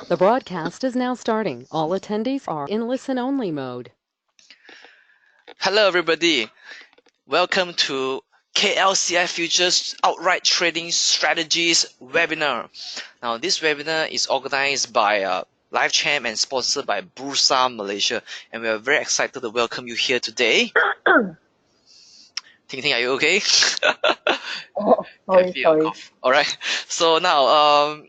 The broadcast is now starting. All attendees are in listen-only mode. Hello everybody, welcome to KLCI Futures Outright Trading Strategies webinar. Now this webinar is organized by LifeChamp and sponsored by Bursa Malaysia, and we are very excited to welcome you here today. Ting Ting, are you okay? Oh, Can sorry, feel your sorry. cough. All right. So now,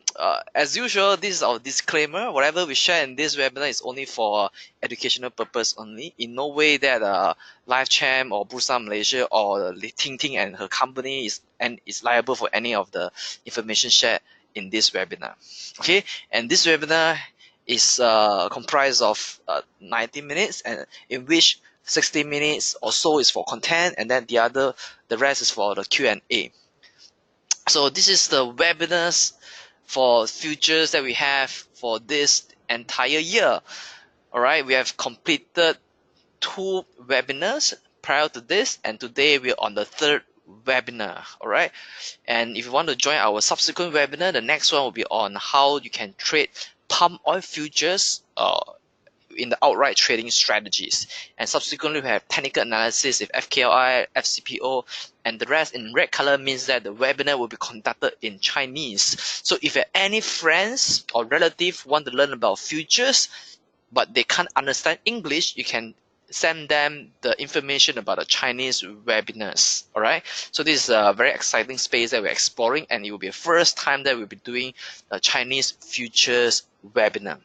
as usual, this is our disclaimer. Whatever we share in this webinar is only for educational purpose only. In no way that LifeChamp or Bursa Malaysia or Ting Ting and her company is liable for any of the information shared in this webinar. Okay. And this webinar is comprised of 90 minutes, and in which 60 minutes or so is for content, and then the rest is for the Q&A. So this is the webinars for futures that we have for this entire year. All right, we have completed 2 webinars prior to this, and today we're on the 3rd webinar. All right, and if you want to join our subsequent webinar, the next one will be on how you can trade palm oil futures in the outright trading strategies. And subsequently, we have technical analysis with FKLI, FCPO, and the rest in red color means that the webinar will be conducted in Chinese. So if you have any friends or relative want to learn about futures, but they can't understand English, you can send them the information about the Chinese webinars. All right. So this is a very exciting space that we're exploring, and it will be the first time that we'll be doing a Chinese futures webinar.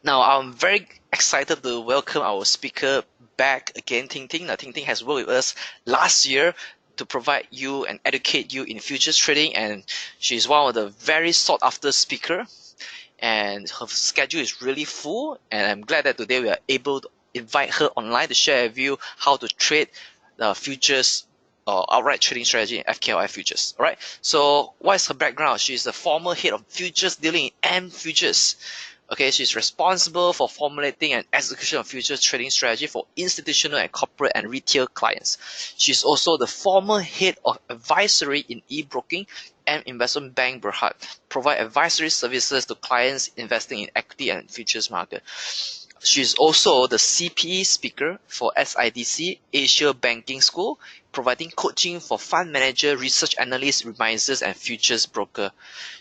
Now, I'm very excited to welcome our speaker back again, Ting Ting. Now, Ting Ting has worked with us last year to provide you and educate you in futures trading, and she's one of the very sought after speaker, and her schedule is really full, and I'm glad that today we are able to invite her online to share with you how to trade the futures outright trading strategy in FKLI futures. All right. So what is her background? She's the former head of futures dealing in AmFutures. Okay, she's responsible for formulating and execution of futures trading strategy for institutional and corporate and retail clients. She's also the former head of advisory in eBroking and AmInvestment Bank Berhad, provide advisory services to clients investing in equity and futures market. She's also the CPE speaker for SIDC Asia Banking School, providing coaching for fund manager, research analysts, remisers, and futures broker.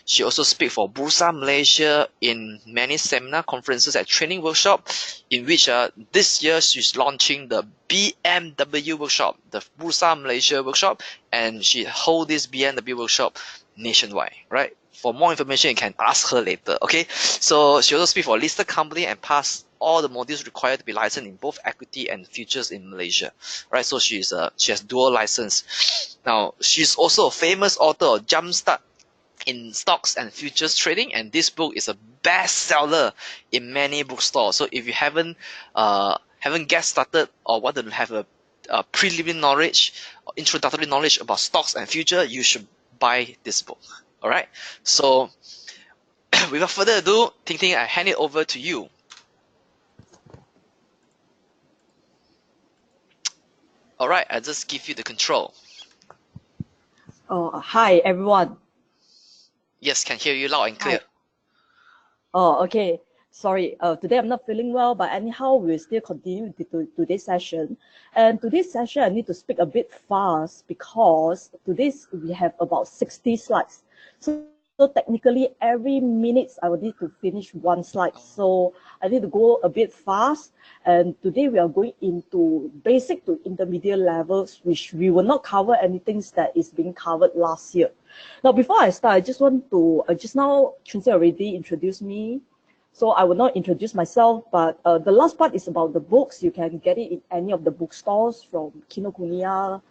She also speaks for Bursa Malaysia in many seminar conferences and training workshop, in which this year she's launching the BMW workshop, the Bursa Malaysia workshop, and she holds this BMW workshop nationwide, right? For more information, you can ask her later, okay? So she also speaks for a listed company and passed all the modules required to be licensed in both equity and futures in Malaysia, right? So she has dual license. Now, she's also a famous author of Jumpstart in stocks and futures trading, and this book is a bestseller in many bookstores. So if you haven't get started or want to have a preliminary knowledge or introductory knowledge about stocks and future, you should buy this book. All right. So without further ado, Ting Ting, I hand it over to you. All right, I just give you the control. Hi, everyone. Yes, can hear you loud and clear. Hi. Oh, okay. Sorry, today I'm not feeling well, but anyhow, we'll still continue today's session. And today's session, I need to speak a bit fast because today's we have about 60 slides. So technically, every minute I will need to finish one slide. So I need to go a bit fast. And today we are going into basic to intermediate levels, which we will not cover anything that is being covered last year. Now, before I start, I just want to, just now, Chun already introduced me. So I will not introduce myself, but the last part is about the books. You can get it in any of the bookstores from Kinokuniya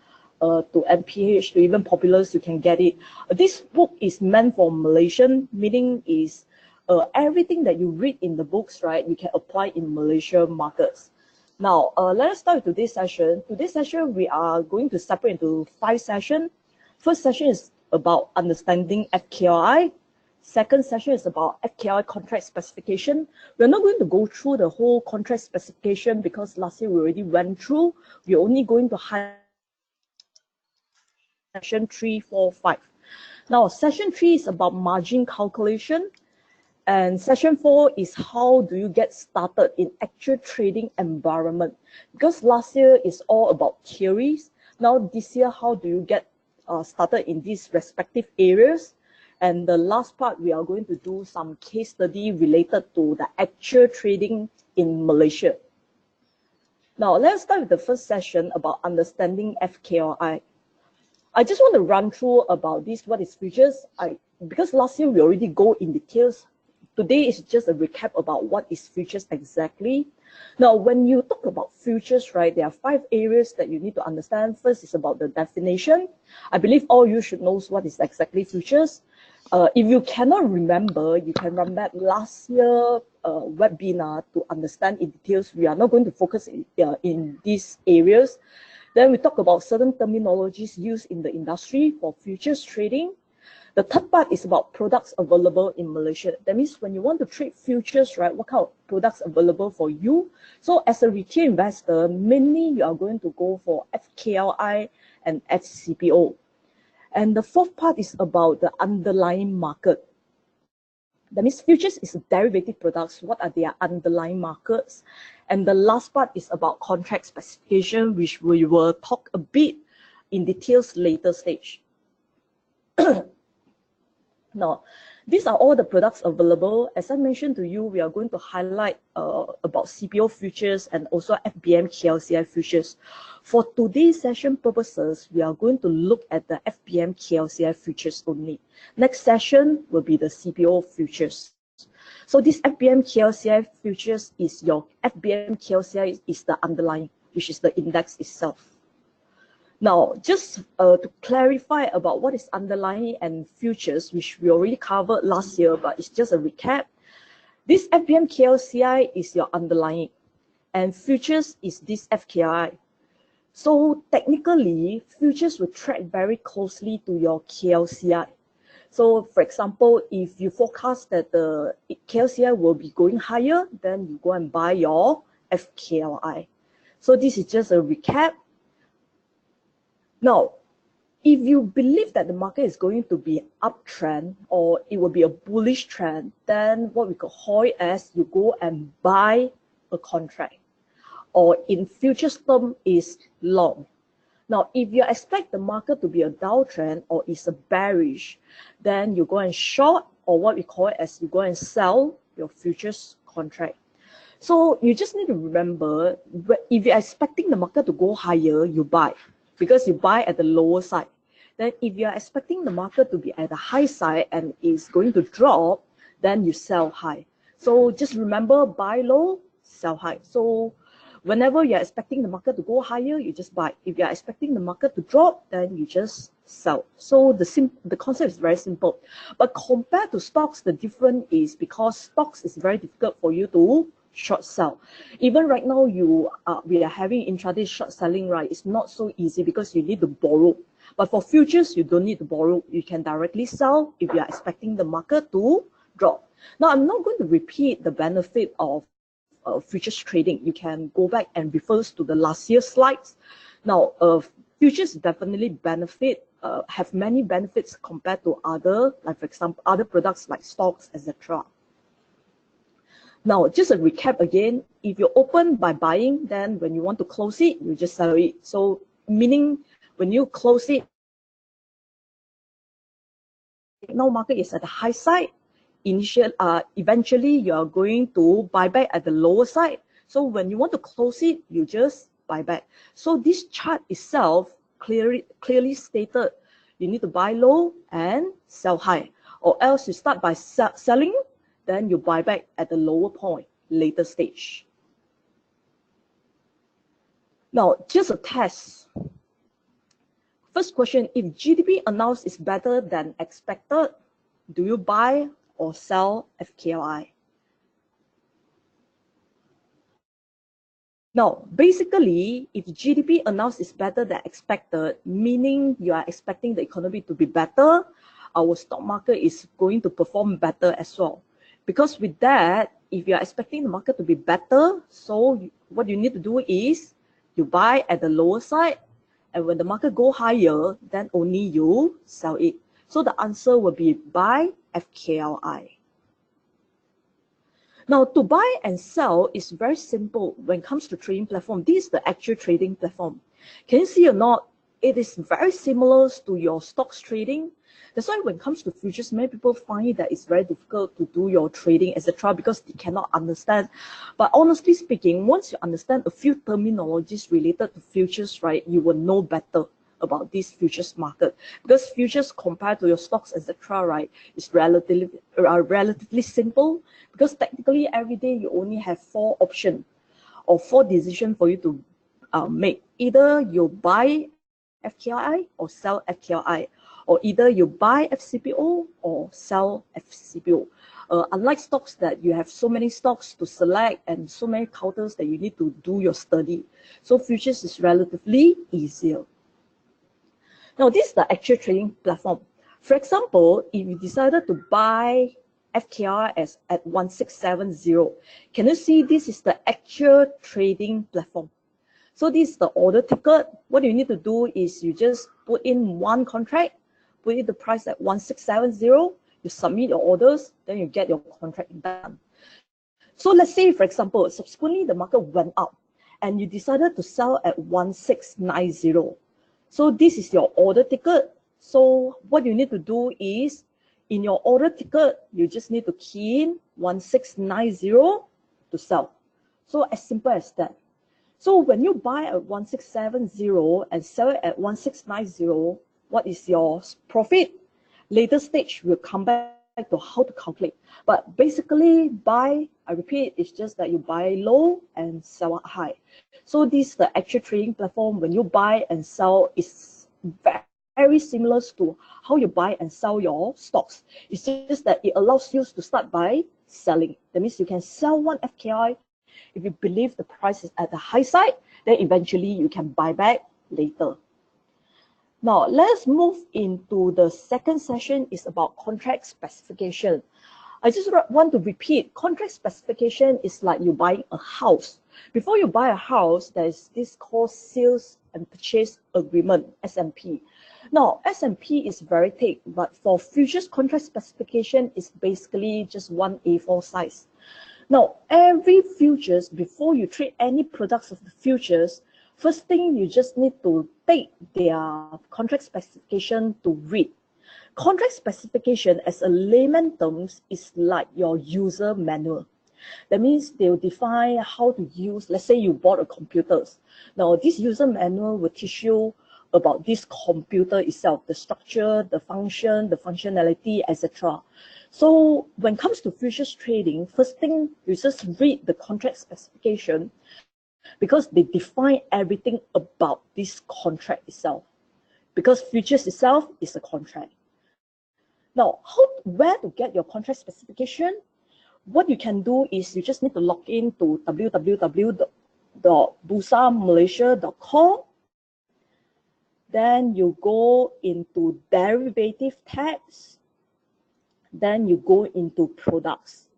to MPH to even Populars, you can get it. This book is meant for Malaysian, meaning is everything that you read in the books, right, you can apply in Malaysia markets. Now, let us start with today's session. Today's session, we are going to separate into 5 sessions. First session is about understanding FKLI. Second session is about FKLI contract specification. We're not going to go through the whole contract specification because last year we already went through. We're only going to highlight session 3, 4, 5. Now, session 3 is about margin calculation. And session 4 is how do you get started in actual trading environment? Because last year is all about theories. Now this year, how do you get started in these respective areas? And the last part, we are going to do some case study related to the actual trading in Malaysia. Now let's start with the first session about understanding FKLI. I just want to run through about this, what is futures. Because last year we already go in details. Today is just a recap about what is futures exactly. Now, when you talk about futures, right, there are 5 areas that you need to understand. First is about the definition. I believe all you should know what is exactly futures. If you cannot remember, you can run back last year webinar to understand in details. We are not going to focus in these areas. Then we talk about certain terminologies used in the industry for futures trading. The third part is about products available in Malaysia. That means when you want to trade futures, right, what kind of products available for you? So as a retail investor, mainly you are going to go for FKLI and FCPO. And the fourth part is about the underlying market. That means futures is derivative products. What are their underlying markets? And the last part is about contract specification, which we will talk a bit in details later stage. Now, these are all the products available. As I mentioned to you, we are going to highlight about CPO futures and also FBM KLCI futures. For today's session purposes, we are going to look at the FBM KLCI futures only. Next session will be the CPO futures. So this FBM KLCI futures is your FBM KLCI is the underlying, which is the index itself. Now, just to clarify about what is underlying and futures, which we already covered last year, but it's just a recap. This FBM KLCI is your underlying, and futures is this FKI. So technically, futures will track very closely to your KLCI. So for example, if you forecast that the KLCI will be going higher, then you go and buy your FKLI. So this is just a recap. Now, if you believe that the market is going to be uptrend or it will be a bullish trend, then what we could call it as you go and buy a contract, or in futures term is long. Now, if you expect the market to be a downtrend or is a bearish, then you go and short, or what we call it as you go and sell your futures contract. So you just need to remember, if you're expecting the market to go higher, you buy, because you buy at the lower side. Then if you're expecting the market to be at the high side and is going to drop, then you sell high. So just remember, buy low, sell high. So whenever you're expecting the market to go higher, you just buy. If you're expecting the market to drop, then you just sell. So the concept is very simple. But compared to stocks, the difference is because stocks is very difficult for you to short sell. Even right now, we are having intraday short selling, right? It's not so easy because you need to borrow. But for futures, you don't need to borrow. You can directly sell if you are expecting the market to drop. Now, I'm not going to repeat the benefit of futures trading. You can go back and refer to the last year's slides. Now, futures definitely have many benefits compared to other, like for example, other products like stocks, etc. Now, just a recap again, if you open by buying, then when you want to close it, you just sell it. So meaning when you close it, now market is at the high side, eventually you are going to buy back at the lower side. So when you want to close it, you just buy back. So this chart itself clearly stated you need to buy low and sell high, or else you start by selling, then you buy back at the lower point, later stage. Now, just a test. First question, if GDP announced is better than expected, do you buy or sell FKLI? Now, basically, if GDP announced is better than expected, meaning you are expecting the economy to be better, our stock market is going to perform better as well. Because with that, if you are expecting the market to be better, so what you need to do is you buy at the lower side, and when the market go higher, then only you sell it. So the answer will be buy FKLI. Now, to buy and sell is very simple when it comes to trading platform. This is the actual trading platform. Can you see or not? It is very similar to your stocks trading. That's why when it comes to futures, many people find that it's very difficult to do your trading, etc., because they cannot understand. But honestly speaking, once you understand a few terminologies related to futures, right, you will know better about this futures market, because futures compared to your stocks, etc., right, is relatively simple, because technically every day you only have 4 options or 4 decisions for you to make. Either you buy FKI or sell FKI, or either you buy FCPO or sell FCPO. Unlike stocks that you have so many stocks to select and so many counters that you need to do your study. So futures is relatively easier. Now, this is the actual trading platform. For example, if you decided to buy FKR at 1670, can you see this is the actual trading platform? So this is the order ticket. What you need to do is you just put in one contract, put in the price at 1670, you submit your orders, then you get your contract done. So let's say, for example, subsequently the market went up and you decided to sell at 1690. So this is your order ticket. So what you need to do is, in your order ticket, you just need to key in 1690 to sell. So as simple as that. So when you buy at 1670 and sell it at 1690, what is your profit? Later stage, we'll come back to how to calculate. But basically, buy, I repeat, it's just that you buy low and sell high. So this is the actual trading platform. When you buy and sell, it's very similar to how you buy and sell your stocks. It's just that it allows you to start by selling. That means you can sell one FKI. If you believe the price is at the high side, then eventually you can buy back later. Now, let's move into the second session. Is about contract specification. I just want to repeat, contract specification is like you buying a house. Before you buy a house, there is this called sales and purchase agreement, SMP. Now, SMP is very thick, but for futures contract specification is basically just one A4 size. Now, every futures, before you trade any products of the futures, first thing you just need to take their contract specification to read. Contract specification, as a layman terms, is like your user manual. That means they'll define how to use, let's say you bought a computer. Now, this user manual will teach you about this computer itself, the structure, the function, the functionality, etc. So when it comes to futures trading, first thing you just read the contract specification, because they define everything about this contract itself. Because futures itself is a contract. Now, where to get your contract specification? What you can do is you just need to log in to www.bursa.malaysia.com. Then you go into derivative tabs. Then you go into products.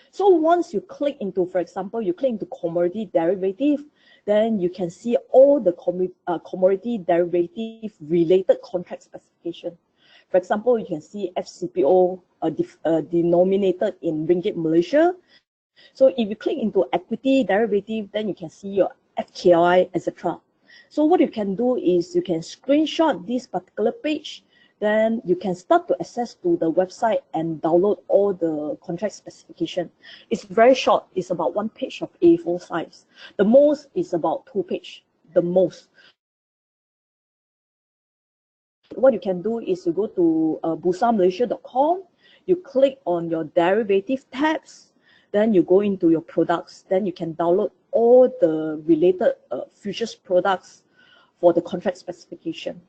So once you click into, for example, you click into commodity derivative, then you can see all the commodity derivative related contract specification. For example, you can see FCPO denominated in Ringgit Malaysia. So if you click into equity derivative, then you can see your FKI, etc. So what you can do is you can screenshot this particular page, then you can start to access to the website and download all the contract specification. It's very short. It's about 1 page of A4 size. The most is about 2 pages, the most. What you can do is you go to bursa.malaysia.com, you click on your derivative tabs, then you go into your products, then you can download all the related futures products for the contract specification.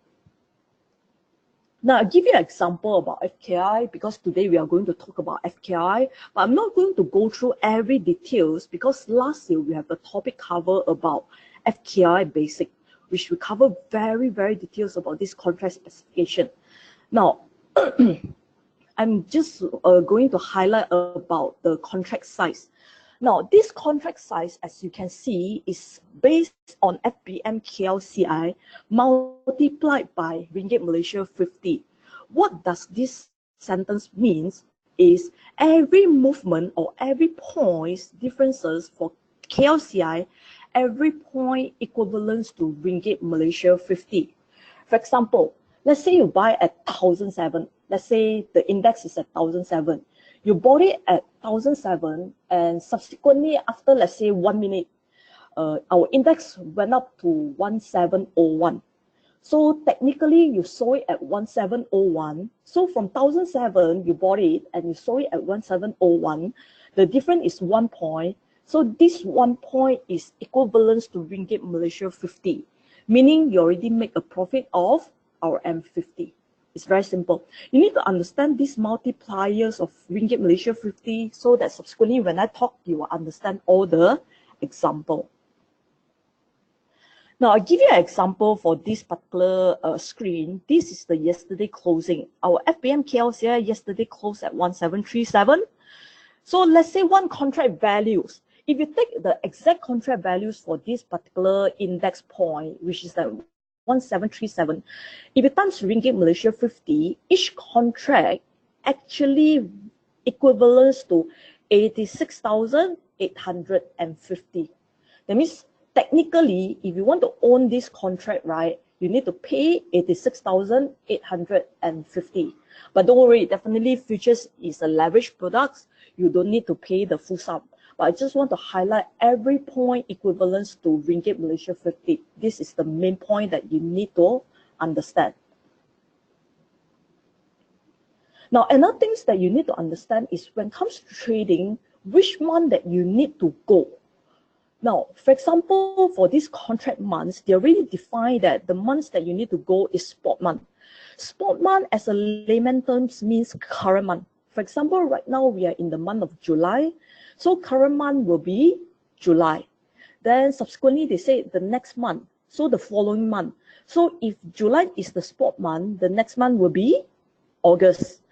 Now, I'll give you an example about FKI, because today we are going to talk about FKI, but I'm not going to go through every details, because last year we have a topic cover about FKI basic, which we cover very details about this contract specification. Now, I'm just going to highlight about the contract size. Now, this contract size, as you can see, is based on FBM KLCI multiplied by Ringgit Malaysia 50. What does this sentence mean? is every movement or every points differences for KLCI, every point equivalents to Ringgit Malaysia 50. For example, let's say you buy at 1,007. Let's say the index is at 1,007. You bought it at 1,007 and subsequently after, let's say, 1 minute, our index went up to 1701. So technically you sold it at 1701. So from 1,007 you bought it and you sold it at 1701. The difference is 1 point. So this 1 point is equivalent to Ringgit Malaysia 50, meaning you already make a profit of our M50. It's very simple. You need to understand these multipliers of Ringgit Malaysia 50 so that subsequently when I talk, you will understand all the example. Now, I'll give you an example for this particular screen. This is the yesterday closing. Our FBM KLCI yesterday closed at 1737. So let's say one contract values. If you take the exact contract values for this particular index point, which is the 1737, if it times Ringgit Malaysia 50, each contract actually equivalents to 86,850. That means technically, if you want to own this contract, right, you need to pay 86,850. But don't worry, definitely futures is a leverage product. You don't need to pay the full sum. But I just want to highlight every point equivalence to Ringgit Malaysia 50. This is the main point that you need to understand. Now, another thing that you need to understand is when it comes to trading, which month that you need to go. Now, for example, for these contract months, they already define that the months that you need to go is spot month. Spot month as a layman terms means current month. For example, right now we are in the month of July. So current month will be July. Then subsequently they say the next month. So the following month. So if July is the spot month, the next month will be August.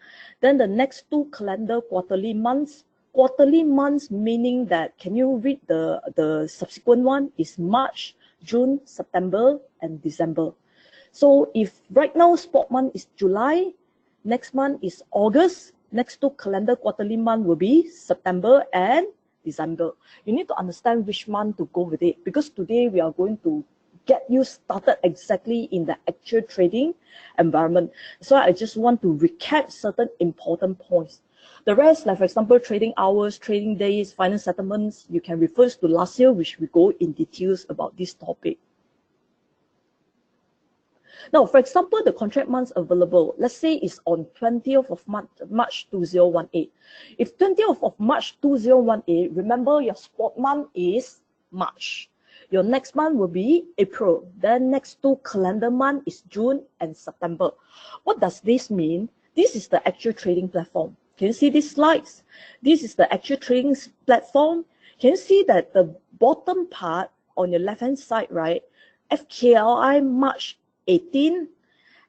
Then the next two calendar quarterly months. Quarterly months meaning that, can you read the subsequent one is March, June, September, and December. So if right now spot month is July, next month is August, next two calendar quarterly month will be September and December. You need to understand which month to go with it, because today we are going to get you started exactly in the actual trading environment. So I just want to recap certain important points. The rest, like for example, trading hours, trading days, final settlements, you can refer to last year, which we go in details about this topic. Now, for example, the contract months available, let's say it's on 20th of March 2018. If 20th of March 2018, remember your spot month is March. Your next month will be April. Then next two calendar month is June and September. What does this mean? This is the actual trading platform. Can you see these slides? This is the actual trading platform. Can you see that the bottom part on your left-hand side, right? FKLI March 18,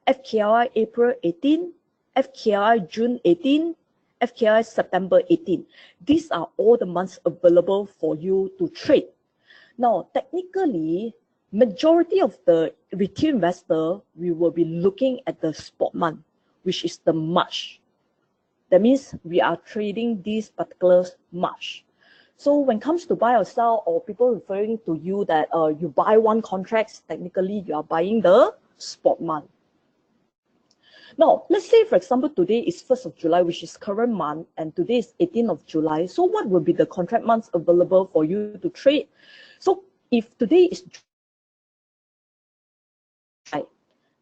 FKLI April 18, FKLI June 18, FKLI September 18. These are all the months available for you to trade. Now, technically, majority of the retail investor, we will be looking at the spot month, which is the March. That means we are trading this particular March. So when it comes to buy or sell, or people referring to you that you buy one contract, technically you are buying the spot month. Now, let's say, for example, today is 1st of July, which is current month, and today is 18th of July. So what will be the contract months available for you to trade? So if today is July,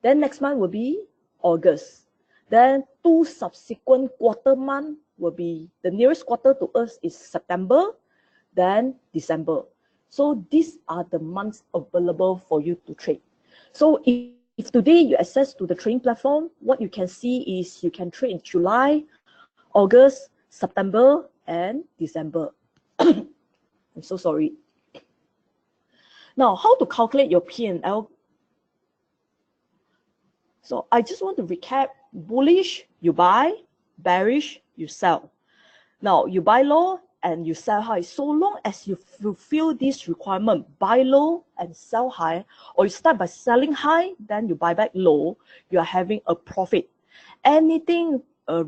then next month will be August. Then two subsequent quarter month will be, the nearest quarter to us is September, then December. So these are the months available for you to trade. So if today you access to the trading platform, what you can see is you can trade in July, August, September, and December. I'm so sorry. Now, how to calculate your P&L? So I just want to recap. Bullish, you buy. Bearish, you sell. Now, you buy low and you sell high. So long as you fulfill this requirement, buy low and sell high, or you start by selling high, then you buy back low, you are having a profit. Anything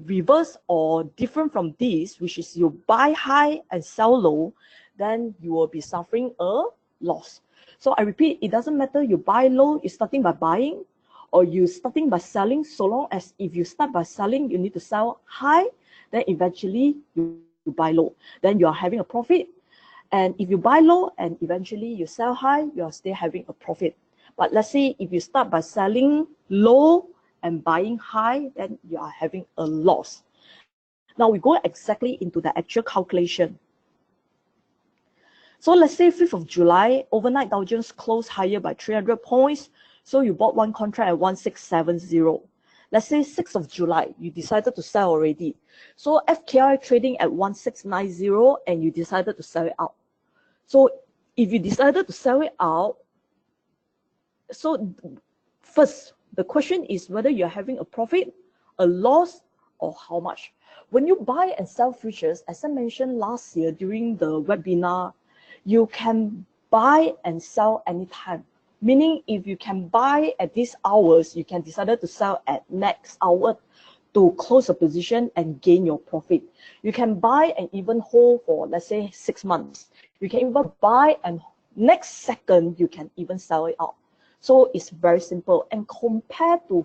reverse or different from this, which is you buy high and sell low, then you will be suffering a loss. So I repeat, it doesn't matter you buy low, you're starting by buying, or you starting by selling, so long as if you start by selling, you need to sell high, then eventually you buy low. Then you are having a profit. And if you buy low and eventually you sell high, you are still having a profit. But let's say if you start by selling low and buying high, then you are having a loss. Now we go exactly into the actual calculation. So let's say 5th of July, overnight Dow Jones closed higher by 300 points. So you bought one contract at 1670. Let's say 6th of July, you decided to sell already. So FKI trading at 1690 and you decided to sell it out. So if you decided to sell it out, so first, the question is whether you're having a profit, a loss, or how much. When you buy and sell futures, as I mentioned last year during the webinar, you can buy and sell anytime. Meaning if you can buy at these hours, you can decide to sell at next hour to close a position and gain your profit. You can buy and even hold for, let's say, 6 months. You can even buy and next second, you can even sell it out. So it's very simple. And compared to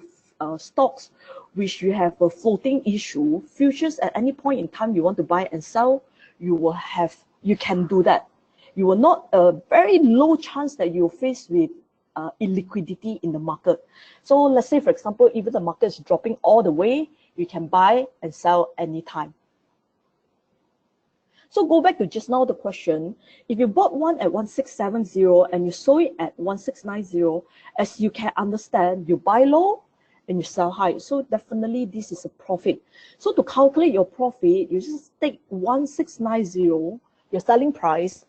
stocks, which you have a floating issue, futures at any point in time you want to buy and sell, you can do that. You will not, a very low chance that you'll face with illiquidity in the market. So let's say, for example, even the market is dropping all the way, you can buy and sell anytime. So go back to just now the question, if you bought one at 1670 and you sold it at 1690, as you can understand, you buy low and you sell high. So definitely this is a profit. So to calculate your profit, you just take 1690, your selling price,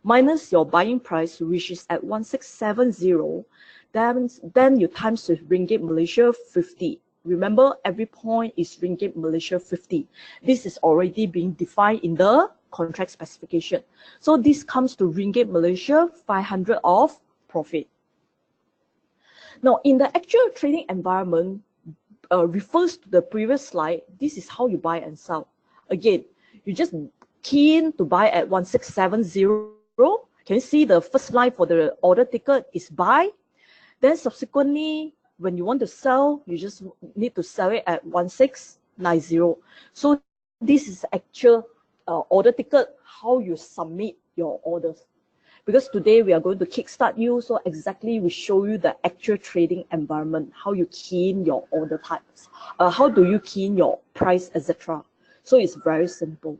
minus your buying price, which is at 1670, then you times with Ringgit Malaysia 50. Remember, every point is Ringgit Malaysia 50. This is already being defined in the contract specification. So this comes to Ringgit Malaysia 500 of profit. Now, in the actual trading environment, refers to the previous slide, this is how you buy and sell. Again, you just key in to buy at 1670. Can you see the first line for the order ticket is buy? Then subsequently, when you want to sell, you just need to sell it at 1690. So this is actual order ticket, how you submit your orders. Because today we are going to kickstart you, so exactly we show you the actual trading environment, how you key in your order types, how do you key in your price, etc. So it's very simple.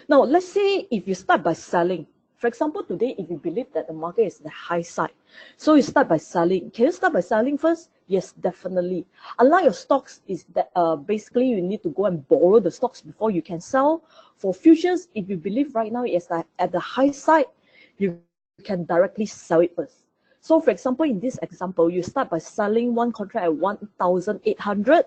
Now, let's say if you start by selling. For example, today, if you believe that the market is the high side, so you start by selling. Can you start by selling first? Yes, definitely. Unlike your stocks, is that basically you need to go and borrow the stocks before you can sell. For futures, if you believe right now it's at the high side, you can directly sell it first. So, for example, in this example, you start by selling one contract at 1,800,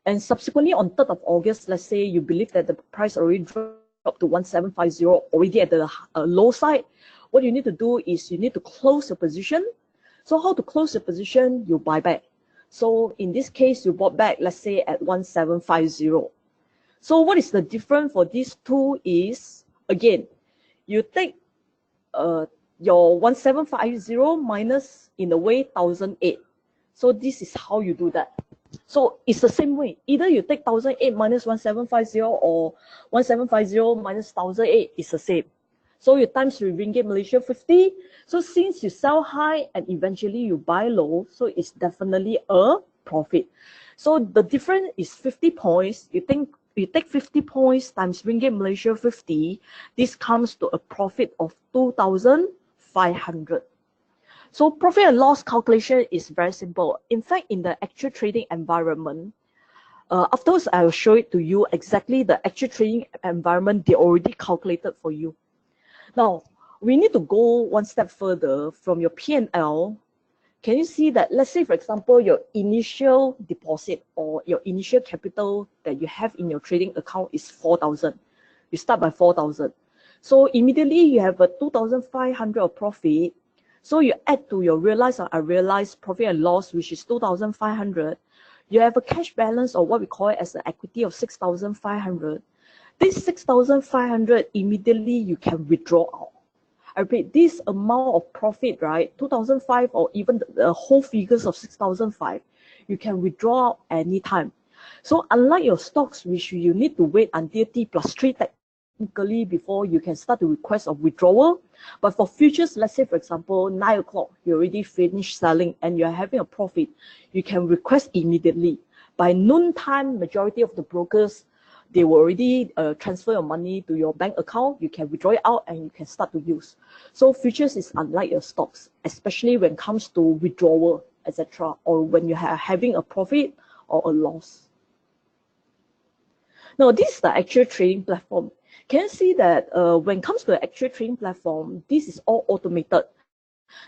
and subsequently on 3rd of August, let's say you believe that the price already dropped up to 1750, already at the low side. What you need to do is you need to close your position. So how to close your position? You buy back. So in this case, you bought back, let's say at 1750. So what is the difference for these two is, again, you take your 1750 minus, in a way, 1008. So this is how you do that. So it's the same way. Either you take 1008 minus 1750 or 1750 minus 1008 is the same. So you times with Ringgit Malaysia 50. So since you sell high and eventually you buy low, so it's definitely a profit. So the difference is 50 points. You take 50 points times Ringgit Malaysia 50. This comes to a profit of 2,500. So profit and loss calculation is very simple. In fact, in the actual trading environment, afterwards I will show it to you exactly the actual trading environment they already calculated for you. Now, we need to go one step further from your P&L. Can you see that, let's say, for example, your initial deposit or your initial capital that you have in your trading account is 4,000. You start by 4,000. So immediately you have a 2,500 of profit. So you add to your realized or unrealized profit and loss, which is 2,500. You have a cash balance, or what we call it as an equity, of 6,500. This 6,500 immediately you can withdraw out. I repeat, this amount of profit, right, 2,005 or even the whole figures of 6,005, you can withdraw out anytime. So unlike your stocks, which you need to wait until T plus 3 technically before you can start the request of withdrawal, but for futures, let's say for example 9 o'clock, you already finished selling and you're having a profit, you can request immediately. By noontime, majority of the brokers, they will already transfer your money to your bank account. You can withdraw it out and you can start to use. So futures is unlike your stocks, especially when it comes to withdrawal, etc., or when you are having a profit or a loss. Now, this is the actual trading platform. Can you see that when it comes to the actual trading platform, this is all automated.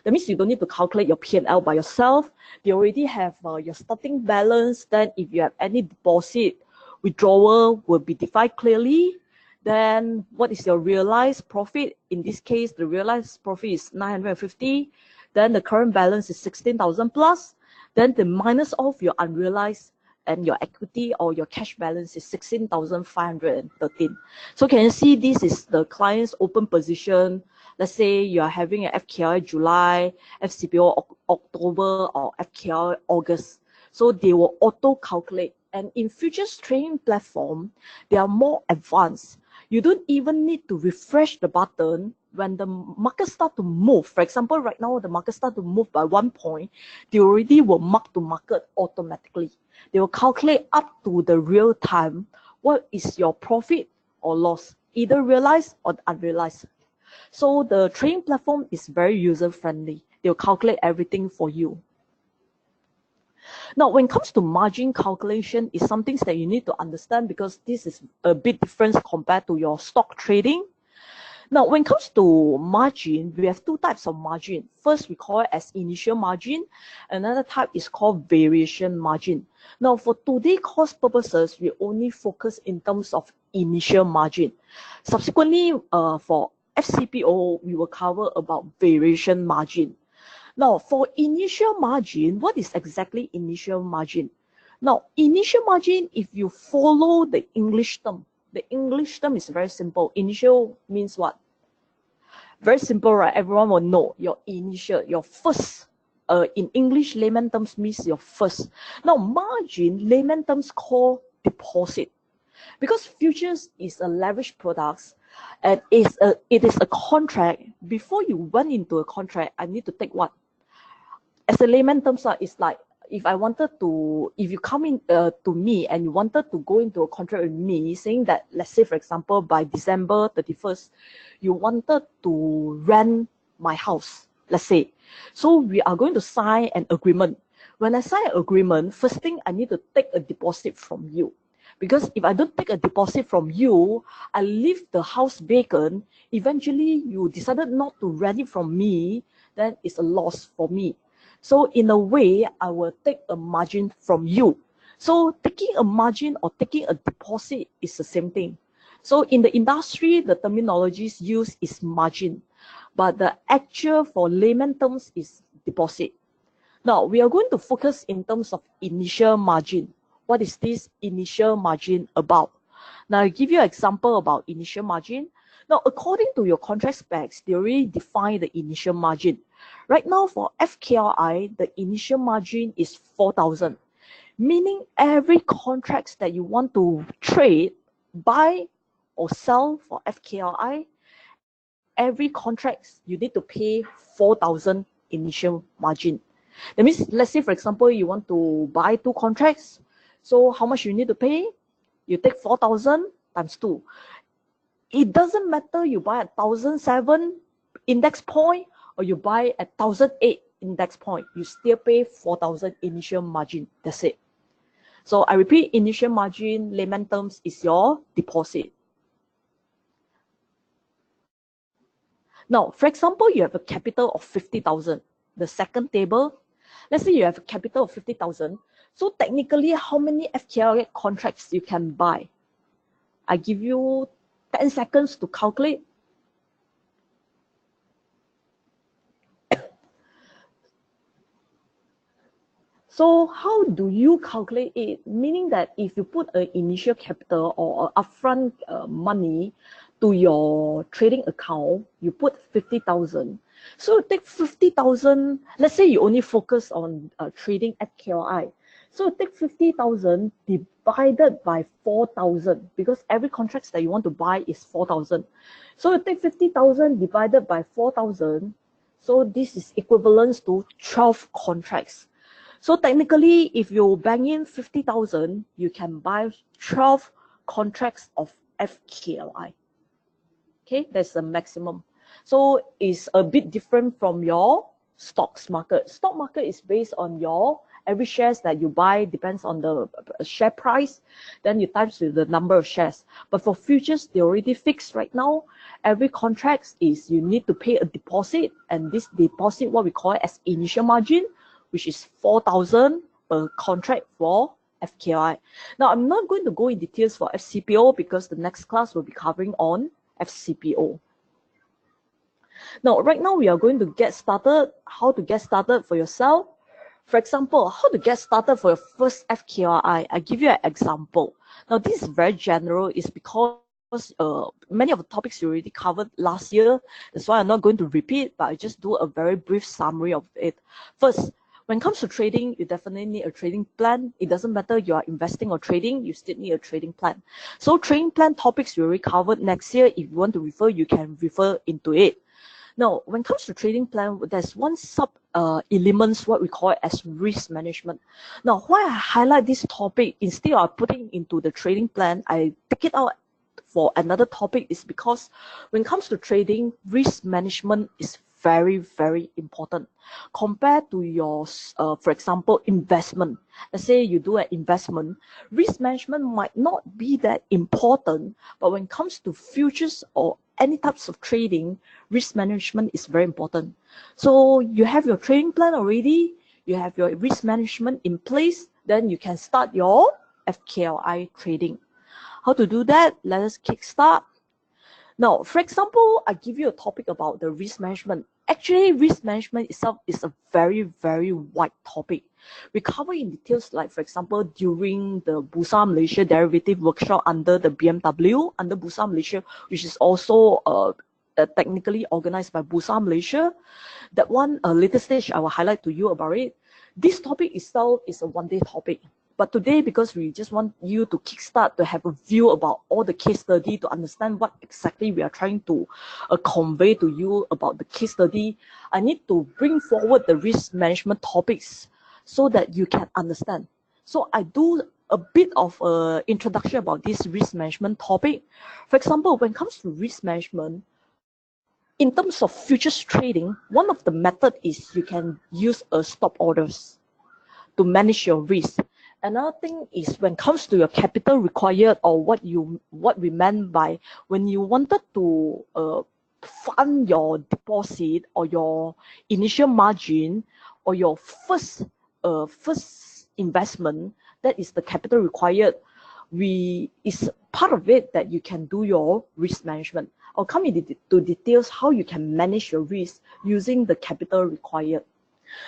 That means you don't need to calculate your P&L by yourself. They already have your starting balance. Then if you have any deposit, withdrawal will be defined clearly. Then what is your realized profit? In this case, the realized profit is 950. Then the current balance is 16,000 plus. Then the minus of your unrealized and your equity or your cash balance is 16,513. So can you see this is the client's open position? Let's say you are having an FKI July, FCPO October, or FKI August. So they will auto calculate. And in futures trading platform, they are more advanced. You don't even need to refresh the button when the market start to move. For example, right now the market start to move by 1 point, they already will mark to market automatically. They will calculate up to the real time what is your profit or loss, either realized or unrealized. So the trading platform is very user friendly. They'll calculate everything for you. Now, when it comes to margin calculation, is something that you need to understand because this is a bit different compared to your stock trading. Now, when it comes to margin, we have two types of margin. First, we call it as initial margin. Another type is called variation margin. Now, for today's course purposes, we only focus in terms of initial margin. Subsequently, for FCPO, we will cover about variation margin. Now, for initial margin, what is exactly initial margin? Now, initial margin, if you follow the English term is very simple. Initial means what? Very simple, right? Everyone will know your initial, your first. In English, layman terms means your first. Now, margin, layman terms call deposit. Because futures is a leverage product, and it is a contract. Before you went into a contract, I need to take what? As a layman terms, it's like if you come in to me and you wanted to go into a contract with me, saying that, let's say, for example, by December 31st, you wanted to rent my house, let's say. So we are going to sign an agreement. When I sign an agreement, first thing I need to take a deposit from you. Because if I don't take a deposit from you, I leave the house vacant, eventually you decided not to rent it from me, then it's a loss for me. So in a way, I will take a margin from you. So taking a margin or taking a deposit is the same thing. So in the industry, the terminologies used is margin, but the actual for layman terms is deposit. Now, we are going to focus in terms of initial margin. What is this initial margin about? Now, I'll give you an example about initial margin. Now, according to your contract specs, they already define the initial margin. Right now, for FKLI, the initial margin is 4,000, meaning every contract that you want to trade, buy or sell for FKLI, every contract you need to pay 4,000 initial margin. That means, let's say, for example, you want to buy 2 contracts. So how much you need to pay? You take 4,000 times 2. It doesn't matter you buy at 1,007 index point or you buy at 1,008 index point. You still pay 4,000 initial margin. That's it. So I repeat, initial margin, layman terms, is your deposit. Now, for example, you have a capital of 50,000. The second table, let's say you have a capital of 50,000. So technically, how many FKLI contracts you can buy? I give you 10 seconds to calculate. So how do you calculate it? Meaning that if you put an initial capital or upfront money to your trading account, you put 50,000. So take 50,000, let's say you only focus on trading at KLCI. So take 50,000 divided by 4,000 because every contract that you want to buy is 4,000. So you take 50,000 divided by 4,000. So this is equivalent to 12 contracts. So technically, if you bang in 50,000, you can buy 12 contracts of FKLI. Okay, that's the maximum. So it's a bit different from your stocks market. Stock market is based on your every shares that you buy depends on the share price. Then you times with the number of shares. But for futures, they already fixed right now. Every contract is you need to pay a deposit, and this deposit, what we call it as initial margin, which is 4,000 per contract for FKI. Now, I'm not going to go in details for FCPO because the next class will be covering on FCPO. Now, right now, we are going to get started, how to get started for yourself. For example, how to get started for your first FKRI. I give you an example. Now, this is very general. It's because many of the topics you already covered last year. That's why I'm not going to repeat, but I just do a very brief summary of it. First, when it comes to trading, you definitely need a trading plan. It doesn't matter you are investing or trading, you still need a trading plan. So trading plan topics we already covered next year. If you want to refer, you can refer into it. Now, when it comes to trading plan, there's one sub elements, what we call it as risk management. Now, why I highlight this topic instead of putting into the trading plan, I take it out for another topic is because when it comes to trading, risk management is very, very important compared to your, for example, investment. Let's say you do an investment, risk management might not be that important, but when it comes to futures or any types of trading, risk management is very important. So you have your trading plan already, you have your risk management in place, then you can start your FKLI trading. How to do that? Let us kickstart. Now, for example, I give you a topic about the risk management. Actually, risk management itself is a very, very wide topic. We cover in details, like, for example, during the Bursa Malaysia Derivative Workshop under the BMW, under Bursa Malaysia, which is also technically organized by Bursa Malaysia. That one, later stage, I will highlight to you about it. This topic itself is a one-day topic. But today, because we just want you to kickstart to have a view about all the case study to understand what exactly we are trying to convey to you about the case study, I need to bring forward the risk management topics so that you can understand. So I do a bit of introduction about this risk management topic. For example, when it comes to risk management, in terms of futures trading, one of the method is you can use a stop orders to manage your risk. Another thing is when it comes to your capital required, or what we meant by when you wanted to fund your deposit or your initial margin or your first investment, that is the capital required. Is part of it that you can do your risk management. I'll come into details how you can manage your risk using the capital required.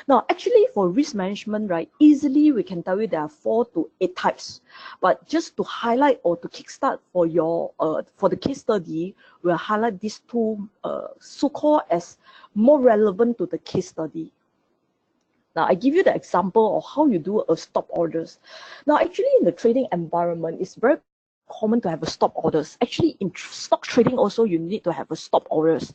Now, actually, for risk management, right, easily we can tell you there are 4 to 8 types. But just to highlight or to kickstart for your for the case study, we'll highlight these 2 so-called as more relevant to the case study. Now, I give you the example of how you do a stop orders. Now, actually, in the trading environment, it's very common to have a stop orders. Actually, in stock trading also, you need to have a stop orders.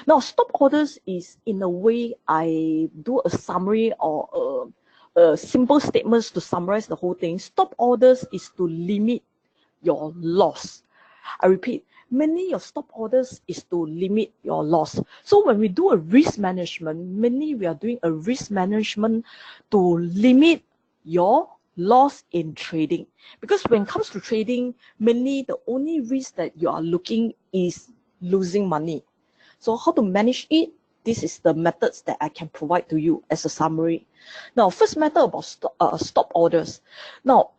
Now, stop orders is in a way I do a summary or a simple statements to summarize the whole thing. Stop orders is to limit your loss. I repeat, mainly your stop orders is to limit your loss. So when we do a risk management, mainly we are doing a risk management to limit your loss in trading. Because when it comes to trading, mainly the only risk that you are looking is losing money. So how to manage it? This is the methods that I can provide to you as a summary. Now, first method about stop orders. Now,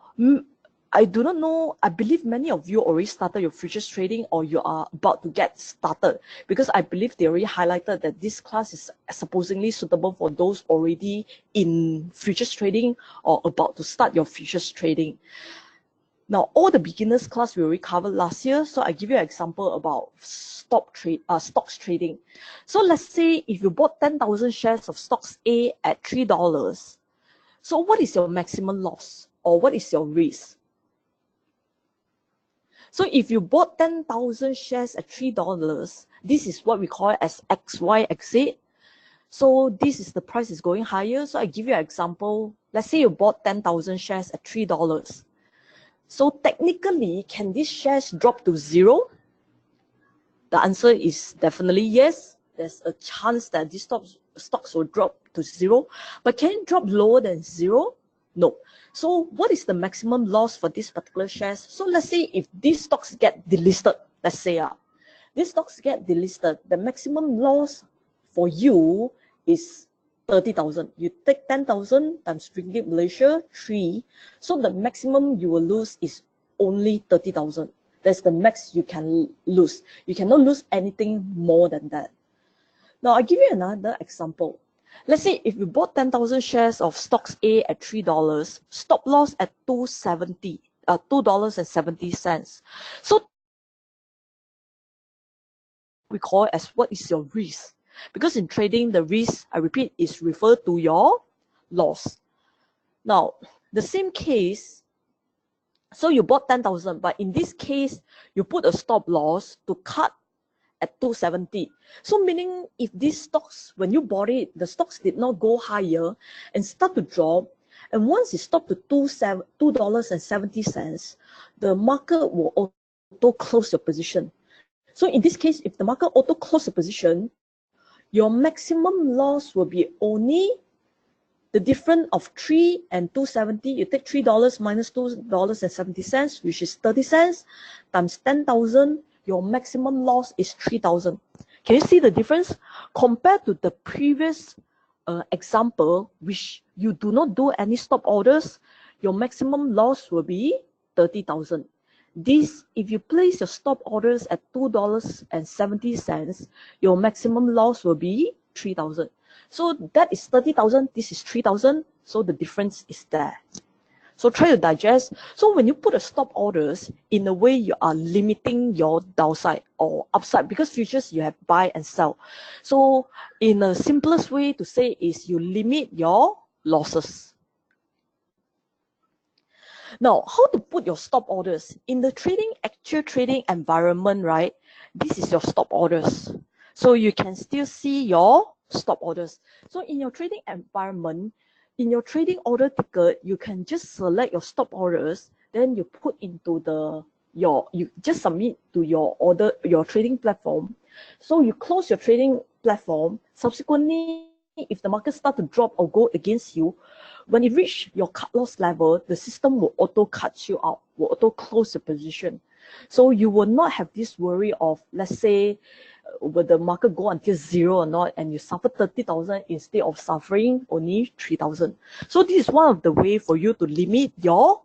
I do not know, I believe many of you already started your futures trading or you are about to get started, because I believe they already highlighted that this class is supposedly suitable for those already in futures trading or about to start your futures trading. Now, all the beginners class we already covered last year, so I give you an example about stocks trading. So let's say if you bought 10,000 shares of stocks A at $3, so what is your maximum loss or what is your risk? So if you bought 10,000 shares at $3, this is what we call as XY exit. So this is the price is going higher. So I give you an example. Let's say you bought 10,000 shares at $3. So technically, can these shares drop to zero? The answer is definitely yes. There's a chance that these stocks will drop to zero. But can it drop lower than zero? No. So what is the maximum loss for these particular shares? So let's say if these stocks get delisted, let's say these stocks get delisted, the maximum loss for you is 30,000. You take 10,000 times Ringgit Malaysia, 3. So the maximum you will lose is only 30,000. That's the max you can lose. You cannot lose anything more than that. Now, I'll give you another example. Let's say if you bought 10,000 shares of stocks A at $3, stop loss at $2.70. So we call it as what is your risk. Because in trading, the risk, I repeat, is referred to your loss. Now, the same case, so you bought 10,000, but in this case, you put a stop loss to cut at 270. So meaning if these stocks, when you bought it, the stocks did not go higher and start to drop, and once it stopped to $2.70, the market will auto close your position. So in this case, if the market auto close the position, your maximum loss will be only the difference of 3 and 270. You take $3 minus $2.70, which is 30 cents, times 10,000. Your maximum loss is 3,000. Can you see the difference? Compared to the previous example, which you do not do any stop orders, your maximum loss will be 30,000. This, if you place your stop orders at $2.70, your maximum loss will be 3,000. So that is 30,000, this is 3,000, so the difference is there. So try to digest. So when you put a stop orders, in a way you are limiting your downside or upside, because futures you have buy and sell. So in the simplest way to say is you limit your losses. Now, how to put your stop orders? In the actual trading environment, right, this is your stop orders. So you can still see your stop orders. So in your trading environment, in your trading order ticket, you can just select your stop orders, then you put into you just submit to your trading platform. So you close your trading platform. Subsequently, if the market start to drop or go against you, when it reach your cut loss level, the system will auto cut you out, will auto close the position. So you will not have this worry of, let's say, will the market go until zero or not, and you suffer 30,000 instead of suffering only 3,000. So this is one of the way for you to limit your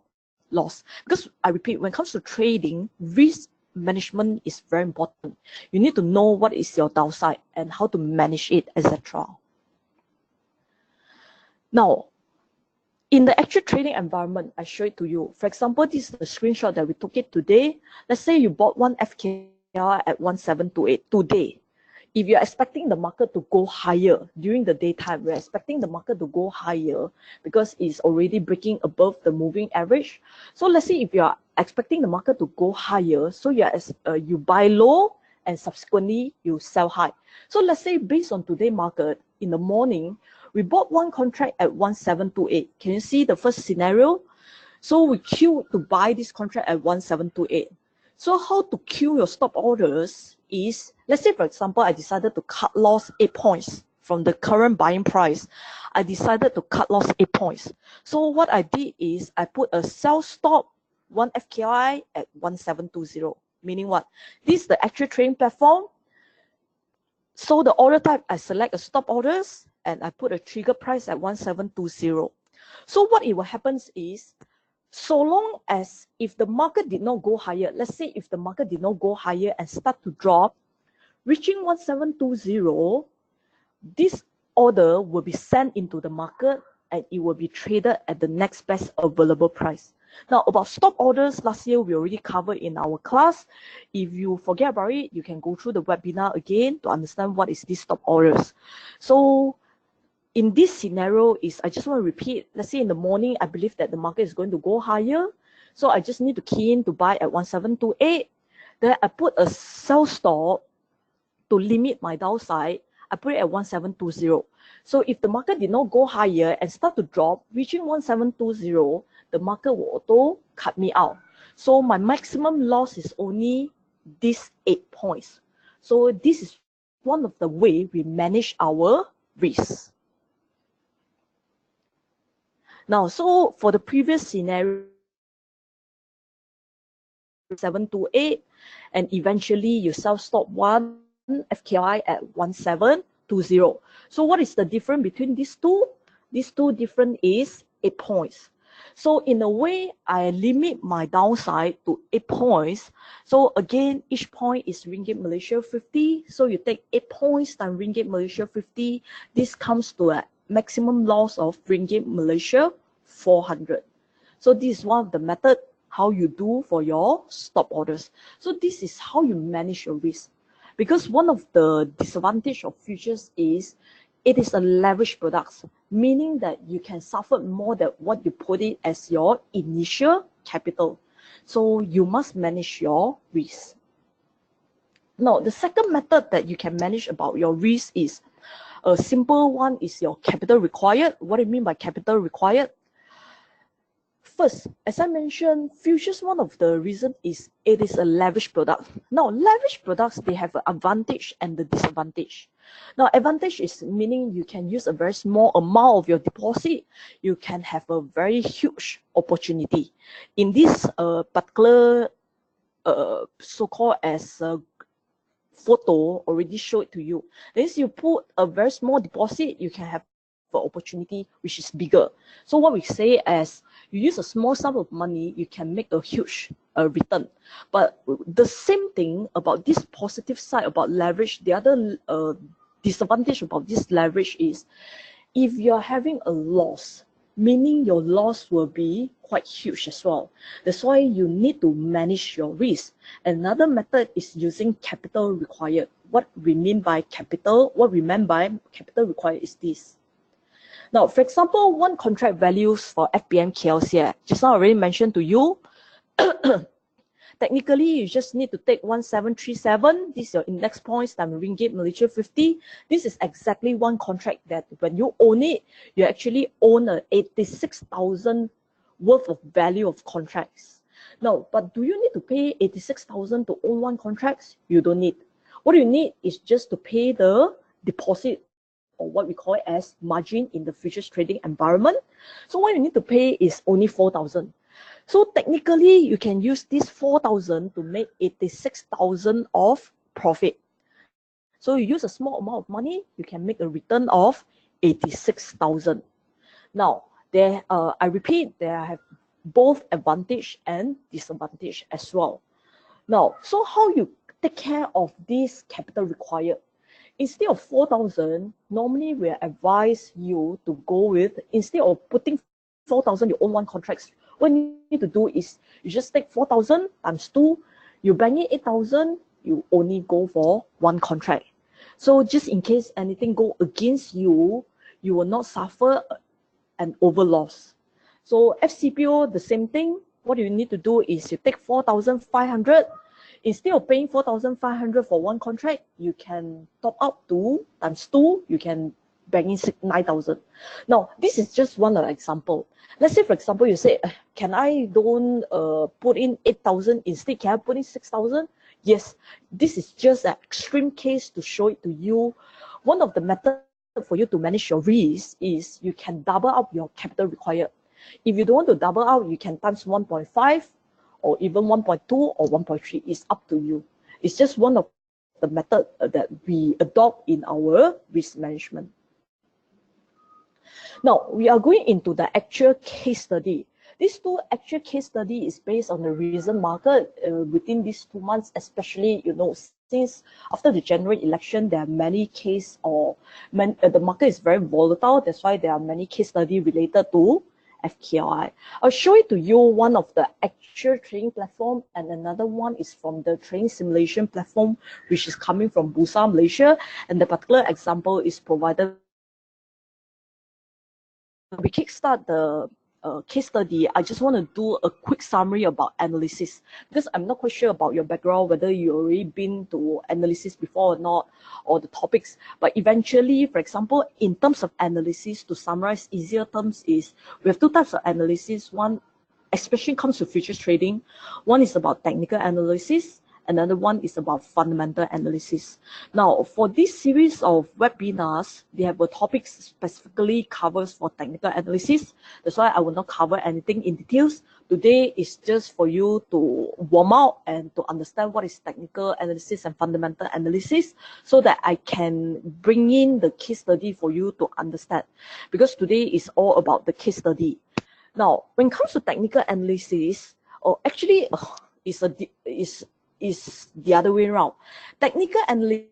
loss. Because I repeat, when it comes to trading, risk management is very important. You need to know what is your downside and how to manage it, etc. Now, in the actual trading environment, I show it to you. For example, this is the screenshot that we took it today. Let's say you bought one FKR at 1728 today. If you're expecting the market to go higher during the daytime, we're expecting the market to go higher because it's already breaking above the moving average. So let's say if you're expecting the market to go higher, so you buy low and subsequently you sell high. So let's say based on today's market, in the morning, we bought one contract at 1728. Can you see the first scenario? So we queue to buy this contract at 1728. So how to queue your stop orders is, let's say for example, I decided to cut loss 8 points from the current buying price. I decided to cut loss 8 points. So what I did is I put a sell stop 1 FKI at 1720. Meaning what? This is the actual trading platform. So the order type, I select a stop orders and I put a trigger price at 1720. So what it will happen is, So long as if the market did not go higher, let's say if the market did not go higher and start to drop, reaching 1720, this order will be sent into the market and it will be traded at the next best available price. Now, about stop orders, last year we already covered in our class. If you forget about it, you can go through the webinar again to understand what is this stop orders. So in this scenario is, I just want to repeat, let's say in the morning, I believe that the market is going to go higher. So I just need to key in to buy at 1728. Then I put a sell stop to limit my downside. I put it at 1720. So if the market did not go higher and start to drop, reaching 1720, the market will auto cut me out. So my maximum loss is only these 8 points. So this is one of the way we manage our risk. Now, so for the previous scenario, 728, and eventually you self-stop one FKI at 1720. So what is the difference between these two? These two difference is 8 points. So in a way, I limit my downside to 8 points. So again, each point is Ringgit Malaysia 50. So you take 8 points times Ringgit Malaysia 50. This comes to a maximum loss of Ringgit Malaysia 400. So this is one of the methods how you do for your stop orders. So this is how you manage your risk. Because one of the disadvantage of futures is it is a leverage product, meaning that you can suffer more than what you put it as your initial capital. So you must manage your risk. Now, the second method that you can manage about your risk is a simple one is your capital required. What do you mean by capital required? First, as I mentioned, futures, one of the reasons is it is a leverage product. Now, leverage products, they have an advantage and the disadvantage. Now, advantage is meaning you can use a very small amount of your deposit. You can have a very huge opportunity. In this particular so-called as photo already showed to you. Then you put a very small deposit, you can have an opportunity which is bigger. So what we say as you use a small sum of money, you can make a huge return. But the same thing about this positive side about leverage, the other disadvantage about this leverage is if you're having a loss, meaning your loss will be quite huge as well. That's why you need to manage your risk. Another method is using capital required. What we mean by capital required is this. Now, for example, one contract values for FBM KLCI. Just now I already mentioned to you, technically you just need to take 1737. This is your index points times Ringgit Malaysia 50. This is exactly one contract that when you own it, you actually own a 86,000 worth of value of contracts. Now, but do you need to pay 86,000 to own one contract? You don't need. What you need is just to pay the deposit, or what we call it as margin in the futures trading environment. So what you need to pay is only 4,000. So technically, you can use this 4,000 to make 86,000 of profit. So you use a small amount of money, you can make a return of 86,000. Now, I repeat, there have both advantage and disadvantage as well. Now, so how you take care of this capital required? Instead of 4,000, normally we advise you to go with, instead of putting 4,000, you own one contract. What you need to do is you just take 4,000 times 2, you bank in 8,000, you only go for one contract. So just in case anything go against you, you will not suffer an over loss. So FCPO, the same thing. What you need to do is you take 4,500. Instead of paying 4,500 for one contract, you can top up to times 2, you can bank in 9,000. Now, this is just one example. Let's say, for example, you say, can I don't put in 8,000 instead, can I put in 6,000? Yes, this is just an extreme case to show it to you. One of the methods for you to manage your risk is you can double up your capital required. If you don't want to double out, you can times 1.5 or even 1.2 or 1.3. It's up to you. It's just one of the methods that we adopt in our risk management. Now, we are going into the actual case study. These two actual case study is based on the recent market within these 2 months, especially, since after the January election, there are many case the market is very volatile. That's why there are many case study related to FKLI. I'll show it to you one of the actual trading platform, and another one is from the trading simulation platform, which is coming from Bursa Malaysia. And the particular example is provided. We kickstart the case study. I just want to do a quick summary about analysis, because I'm not quite sure about your background, whether you already been to analysis before or not, or the topics. But eventually, for example, in terms of analysis, to summarize easier terms, is we have two types of analysis. One, especially comes to futures trading. One is about technical analysis. Another one is about fundamental analysis. Now, for this series of webinars, they have a topic specifically covers for technical analysis. That's why I will not cover anything in details. Today is just for you to warm out and to understand what is technical analysis and fundamental analysis, so that I can bring in the case study for you to understand. Because today is all about the case study. Now, when it comes to technical analysis, is the other way around. Technical analysis,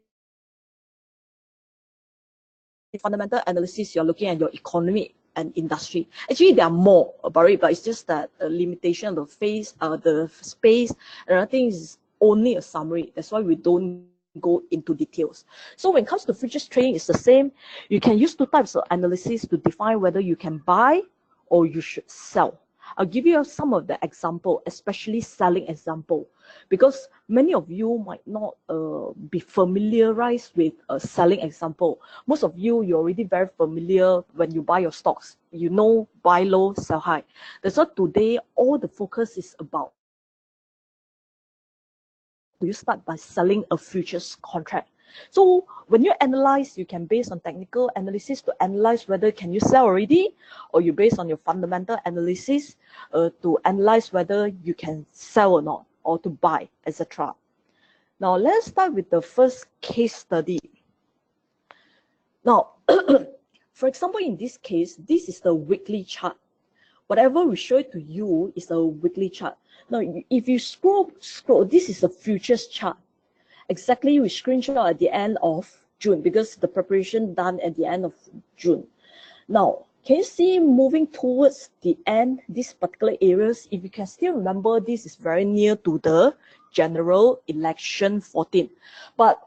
fundamental analysis, you're looking at your economy and industry. Actually, there are more about it, but it's just that the limitation of the space. Another thing is only a summary. That's why we don't go into details. So when it comes to futures trading, it's the same. You can use two types of analysis to define whether you can buy or you should sell. I'll give you some of the example, especially selling example, because many of you might not be familiarized with a selling example. Most of you're already very familiar when you buy your stocks. You know, buy low, sell high. That's why today all the focus is about. You start by selling a futures contract. So when you analyze, you can base on technical analysis to analyze whether can you sell already, or you base on your fundamental analysis to analyze whether you can sell or not, or to buy, etc. Now let's start with the first case study. Now, for example, in this case, this is the weekly chart. Whatever we show it to you is a weekly chart. Now, if you scroll, this is a futures chart. Exactly, we screenshot at the end of June, because the preparation done at the end of June. Now, can you see moving towards the end, these particular areas? If you can still remember, this is very near to the general election 14. But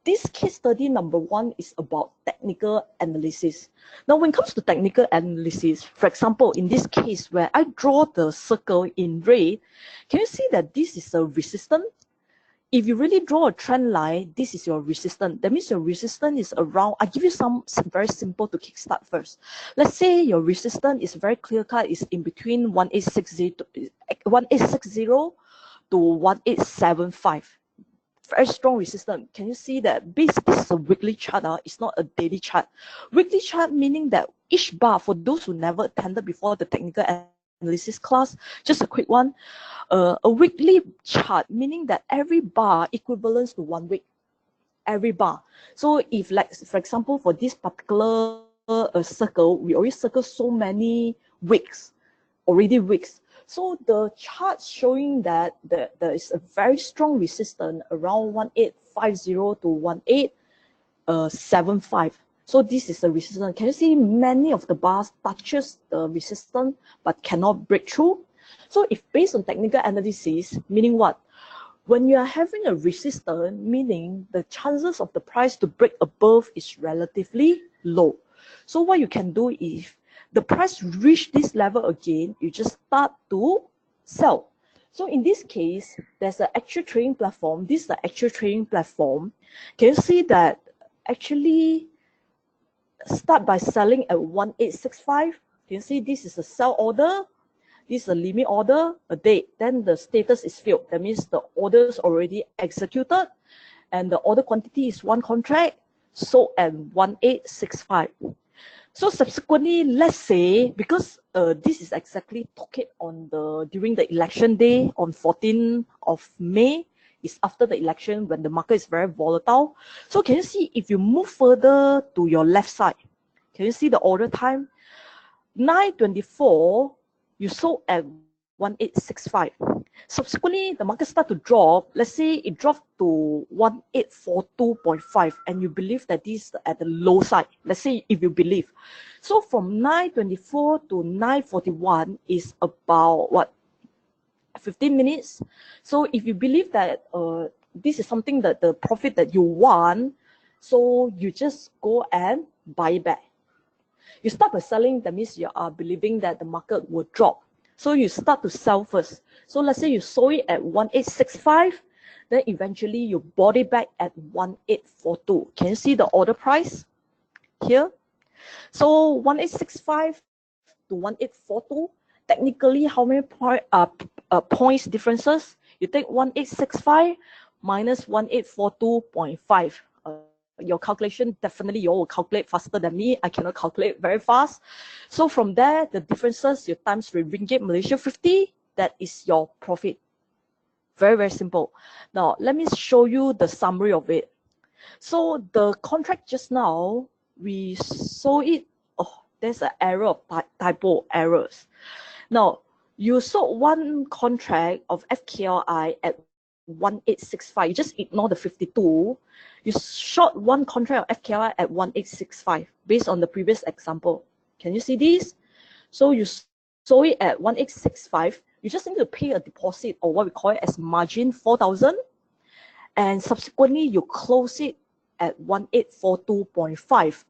this case study number one is about technical analysis. Now, when it comes to technical analysis, for example, in this case where I draw the circle in red, can you see that this is a resistance? If you really draw a trend line, this is your resistance. That means your resistance is around, I give you some very simple to kickstart first. Let's say your resistance is very clear cut, is in between 1860 to 1875. Very strong resistance. Can you see that? This is a weekly chart, it's not a daily chart. Weekly chart meaning that each bar, for those who never attended before the technical analysis class, just a quick one. A weekly chart meaning that every bar equivalents to 1 week. Every bar. So if, like, for example, for this particular circle, we already circle so many weeks, already weeks. So the chart showing that there is a very strong resistance around 1850 to 1875. So this is the resistance. Can you see many of the bars touches the resistance but cannot break through? So if based on technical analysis, meaning what? When you are having a resistance, meaning the chances of the price to break above is relatively low. So what you can do is, the price reach this level again, you just start to sell. So in this case, there's an actual trading platform. This is the actual trading platform. Can you see that actually start by selling at 1865? Can you see this is a sell order? This is a limit order, a date. Then the status is filled. That means the order is already executed, and the order quantity is one contract, sold at 1865. So subsequently, let's say, because this is exactly took it on during the election day on 14th of May, is after the election when the market is very volatile. So can you see, if you move further to your left side, can you see the order time? 9:24, you sold at 1865. Subsequently, the market start to drop. Let's say it dropped to 1842.5, and you believe that this is at the low side. Let's say if you believe. So from 924 to 941 is about what? 15 minutes. So if you believe that this is something that the profit that you want, so you just go and buy back. You start by selling, that means you are believing that the market will drop. So you start to sell first. So let's say you sold it at 1865, then eventually you bought it back at 1842. Can you see the order price here? So 1865 to 1842, technically how many points differences? You take 1865 minus 1842.5. Your calculation, definitely you all will calculate faster than me. I cannot calculate very fast. So from there, the differences, you times with Ringgit Malaysia 50, that is your profit. Very, very simple. Now, let me show you the summary of it. So the contract just now, we sold it. Oh, there's an error of typo errors. Now, you sold one contract of FKLI at 1865. You just ignore the 52. You short one contract of FKLI at 1865 based on the previous example. Can you see this? So you sold it at 1865. You just need to pay a deposit, or what we call it as margin, 4,000. And subsequently, you close it at 1842.5.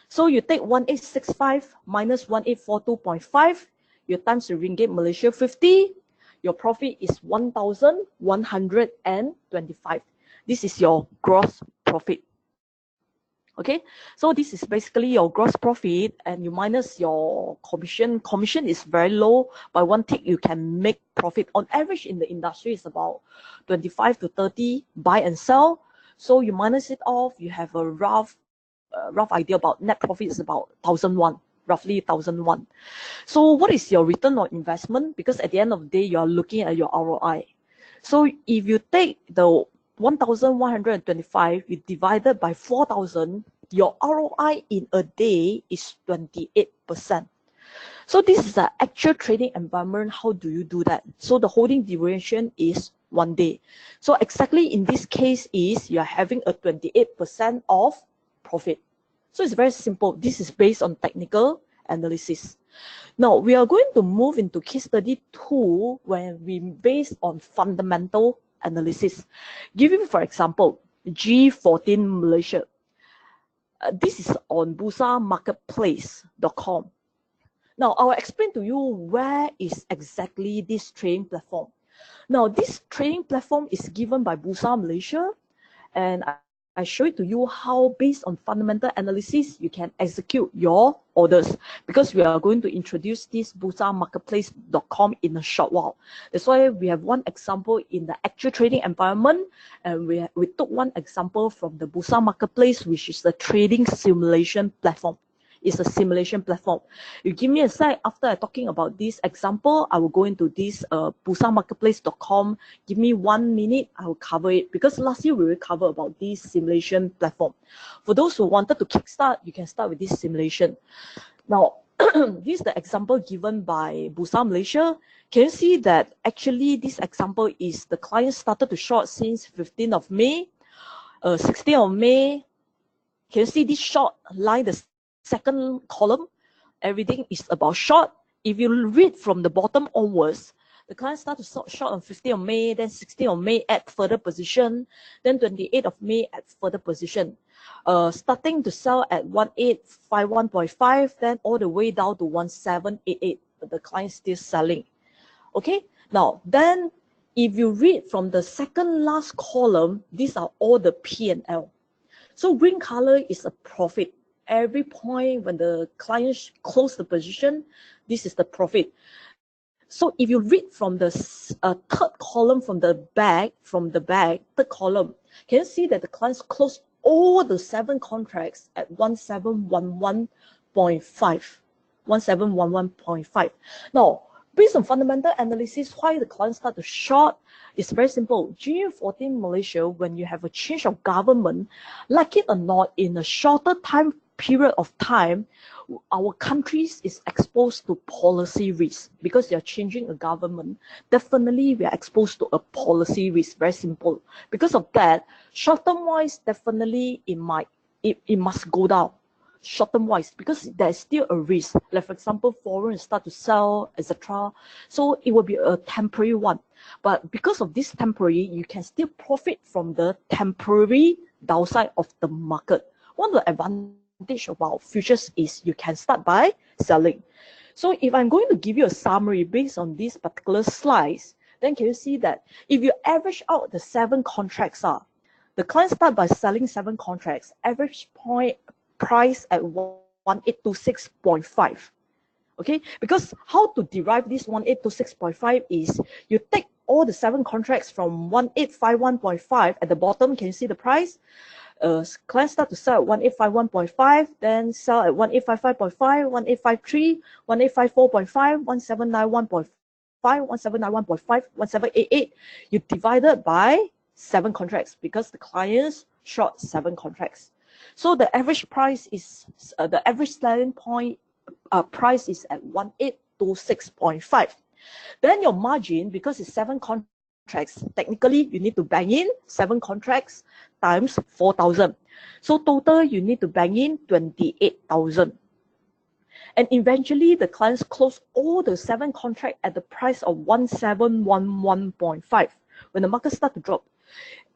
So you take 1865 minus 1842.5, you times the Ringgit Malaysia 50, your profit is 1,125. This is your gross profit. Okay, so this is basically your gross profit, and you minus your commission. Commission is very low. By one tick, you can make profit. On average in the industry, it's about 25 to 30 buy and sell. So you minus it off, you have a rough idea about net profit is about 1,001, roughly 1,001. So what is your return on investment? Because at the end of the day, you are looking at your ROI. So if you take the 1,125, you divide it by 4,000, your ROI in a day is 28%. So this is the actual trading environment. How do you do that? So the holding duration is 1 day. So exactly in this case is you are having a 28% of profit. So it's very simple. This is based on technical analysis. Now we are going to move into case study 2 when we based on fundamental analysis. Give you for example G14 Malaysia. This is on bursamarketplace.com. Now I'll explain to you where is exactly this trading platform. Now this trading platform is given by Bursa Malaysia, and I show it to you how based on fundamental analysis you can execute your orders, because we are going to introduce this bursamarketplace.com in a short while. That's why we have one example in the actual trading environment, and we took one example from the Bursa Marketplace, which is the trading simulation platform. It's a simulation platform. You give me a sec. After I talking about this example, I will go into this bursamarketplace.com. Give me 1 minute, I will cover it, because last year we will cover about this simulation platform. For those who wanted to kickstart, you can start with this simulation. Now, this is the example given by Bursa Malaysia. Can you see that actually this example is the client started to short since 15th of May, 16th of May. Can you see this short line, the second column? Everything is about short. If you read from the bottom onwards, the client started to short on 15th of May, then 16th of May at further position, then 28th of May at further position. Starting to sell at 1851.5, then all the way down to 1788. But the client still selling. Okay, now then if you read from the second last column, these are all the P&L. So green color is a profit. Every point when the client close the position, this is the profit. So if you read from the third column from the back, third column, can you see that the clients closed all the 7 contracts at 1711.5, 1711.5. Now, based on fundamental analysis, why the clients start to short? It's very simple. G14 Malaysia, when you have a change of government, like it or not, in a shorter time period of time, our countries is exposed to policy risk because they are changing a government. Definitely, we are exposed to a policy risk. Very simple. Because of that, short-term wise, definitely it must go down. Short-term wise, because there's still a risk. Like for example, foreign start to sell, etc. So it will be a temporary one. But because of this temporary, you can still profit from the temporary downside of the market. One of the advantage about futures is you can start by selling. So if I'm going to give you a summary based on these particular slides, then can you see that if you average out the 7 contracts, the client start by selling 7 contracts, average point price at 1826.5. Okay, because how to derive this 1826.5 is you take all the 7 contracts from 1851.5 at the bottom. Can you see the price? Clients start to sell at 1851.5, then sell at 1855.5, 1853, 1854.5, 1791.5, 1791.5, 1788. You divide it by 7 contracts because the clients short 7 contracts. So the average price is the average selling point price is at 1826.5. Then your margin, because it's 7 contracts, technically you need to bank in 7 contracts times 4,000. So total you need to bank in 28,000. And eventually the clients close all the 7 contracts at the price of 1711.5 when the market start to drop.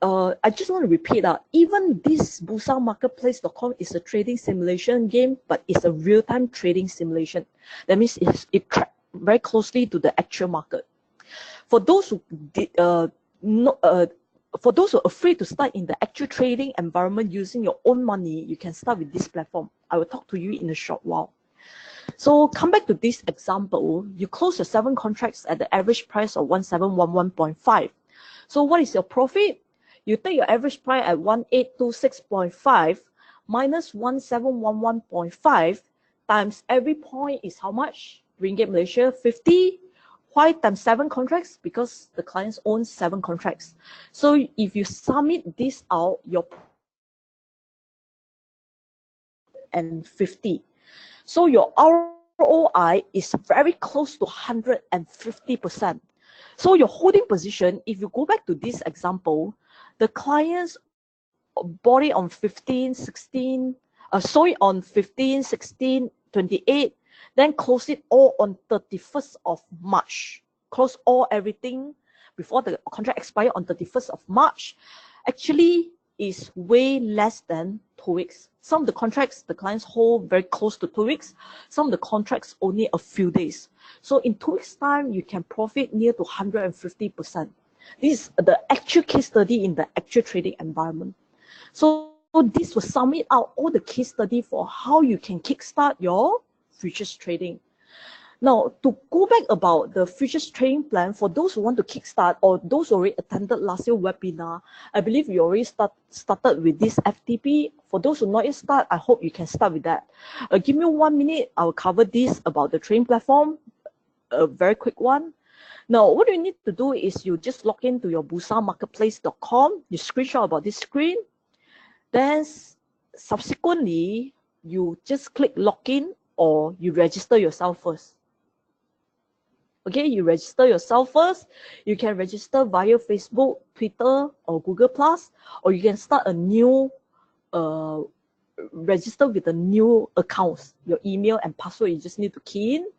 I just want to repeat that even this Bursa Marketplace.com is a trading simulation game, but it's a real-time trading simulation. That means it tracks very closely to the actual market. For those who for those who are afraid to start in the actual trading environment using your own money, you can start with this platform. I will talk to you in a short while. So come back to this example. You close your 7 contracts at the average price of 1711.5. So what is your profit? You take your average price at 1826.5 minus 1711.5 times every point is how much? Ringgit Malaysia, 50. Why times 7 contracts? Because the clients own 7 contracts. So if you submit this out, your and 50. So your ROI is very close to 150%. So your holding position, if you go back to this example, the clients bought it on 15, 16, sold it on 15, 16, 28, then close it all on 31st of March. Close everything before the contract expired on 31st of March. Actually, is way less than 2 weeks. Some of the contracts the clients hold very close to 2 weeks. Some of the contracts only a few days. So in 2 weeks' time, you can profit near to 150%. This is the actual case study in the actual trading environment. So this will sum it out all the case study for how you can kickstart your futures trading. Now, to go back about the futures trading plan, for those who want to kickstart or those who already attended last year's webinar, I believe you already started with this FTP. For those who not yet start, I hope you can start with that. Give me 1 minute, I'll cover this about the trading platform, a very quick one. Now, what you need to do is you just log into your bursamarketplace.com, you screenshot about this screen, then subsequently, you just click login or you register yourself first. Okay, you register yourself first. You can register via Facebook, Twitter, or Google+, or you can start a new, register with a new account. Your email and password, you just need to key in.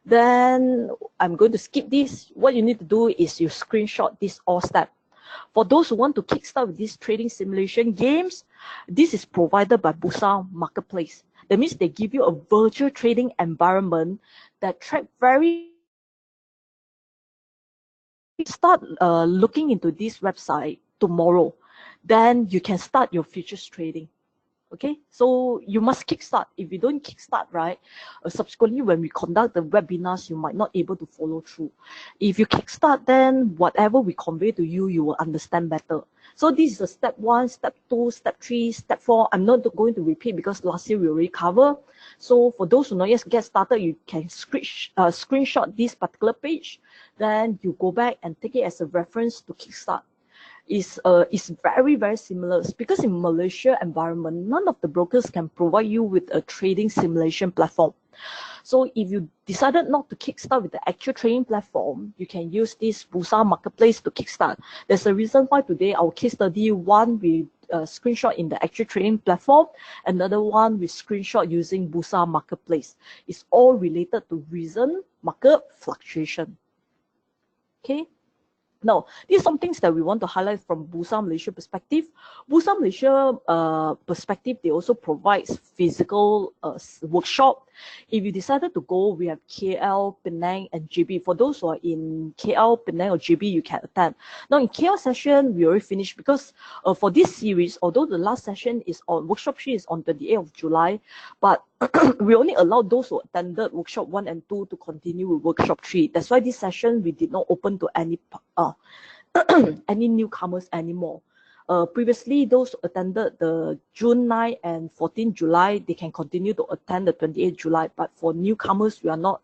Then I'm going to skip this. What you need to do is you screenshot this all step. For those who want to kickstart with these trading simulation games, this is provided by Bursa Marketplace. That means they give you a virtual trading environment that track very. Start looking into this website tomorrow, then you can start your futures trading. Okay, so you must kickstart. If you don't kickstart, right, subsequently when we conduct the webinars, you might not able to follow through. If you kickstart, then whatever we convey to you, you will understand better. So this is a step 1, step 2, step 3, step 4. I'm not going to repeat because last year we already covered. So for those who not yet get started, you can screenshot this particular page. Then you go back and take it as a reference to kickstart. is very, very similar, because in Malaysia environment, none of the brokers can provide you with a trading simulation platform. So if you decided not to kickstart with the actual trading platform, you can use this Bursa Marketplace to kickstart. There's a reason why today our case study, one we screenshot in the actual trading platform, another one we screenshot using Bursa Marketplace. It's all related to recent market fluctuation. Okay. Now, these are some things that we want to highlight from Bursa Malaysia perspective. Bursa Malaysia perspective, they also provide physical workshop. If you decided to go, we have KL, Penang, and JB. For those who are in KL, Penang, or JB, you can attend. Now, in KL session, we already finished, because for this series, although the last session is on workshop 3 is on 28th of July, but we only allowed those who attended workshop 1 and 2 to continue with workshop 3. That's why this session we did not open to any any newcomers anymore. Previously, those who attended the June 9 and 14 July, they can continue to attend the 28 July. But for newcomers, we are not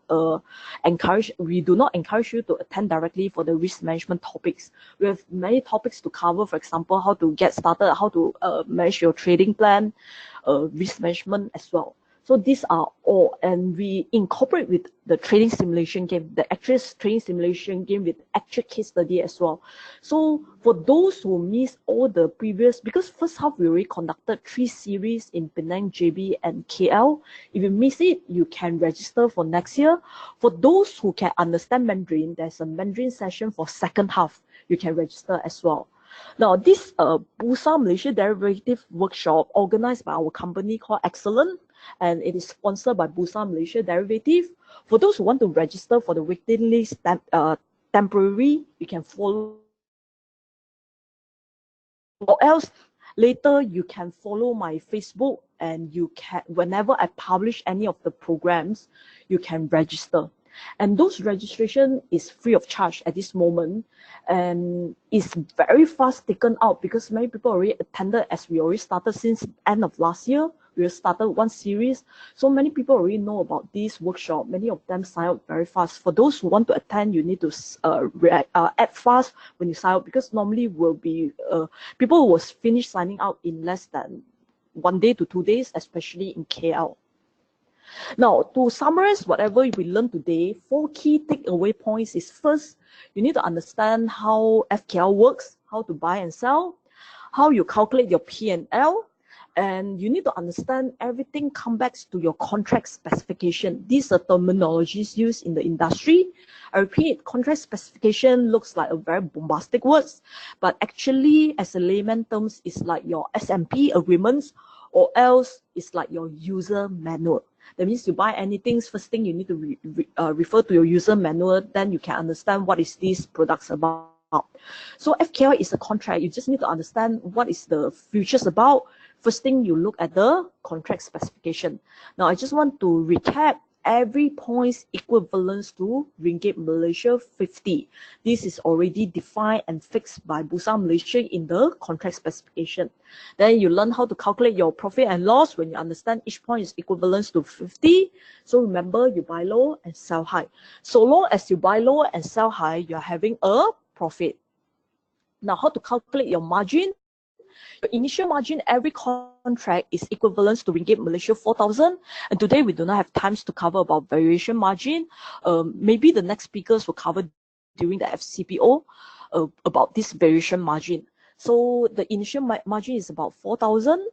we do not encourage you to attend directly for the risk management topics. We have many topics to cover. For example, how to get started, how to manage your trading plan, risk management as well. So these are all, and we incorporate with the trading simulation game, the actual trading simulation game with actual case study as well. So for those who miss all the previous, because first half we already conducted 3 series in Penang, JB, and KL. If you miss it, you can register for next year. For those who can understand Mandarin, there's a Mandarin session for second half. You can register as well. Now, this Bursa Malaysia Derivative Workshop organized by our company called Excellent, and it is sponsored by Bursa Malaysia Derivative. For those who want to register for the waiting list temporary, you can follow, or else later you can follow my Facebook, and you can, whenever I publish any of the programs, you can register. And those registration is free of charge at this moment, and it's very fast taken out, because many people already attended, as we already started since end of last year. We started 1 series, so many people already know about this workshop. Many of them sign up very fast. For those who want to attend, you need to act fast when you sign up, because normally will be people will finish signing up in less than 1 day to 2 days, especially in KL. Now, to summarize whatever we learned today, 4 key takeaway points is: first, you need to understand how FKL works, how to buy and sell, how you calculate your P&L, and you need to understand everything comes back to your contract specification. These are terminologies used in the industry. I repeat, contract specification looks like a very bombastic words, but actually, as a layman terms, it's like your SMP agreements, or else it's like your user manual. That means you buy anything, first thing you need to refer to your user manual, then you can understand what is these products about. So FKL is a contract. You just need to understand what is the futures about. First thing, you look at the contract specification. Now, I just want to recap. Every point's equivalence to Ringgit Malaysia 50. This is already defined and fixed by Bursa Malaysia in the contract specification. Then you learn how to calculate your profit and loss when you understand each point is equivalence to 50. So remember, you buy low and sell high. So long as you buy low and sell high, you're having a profit. Now, how to calculate your margin? Your initial margin, every contract is equivalent to Ringgit Malaysia 4,000. And today we do not have times to cover about variation margin. Maybe the next speakers will cover during the FCPO about this variation margin. So the initial margin is about 4,000.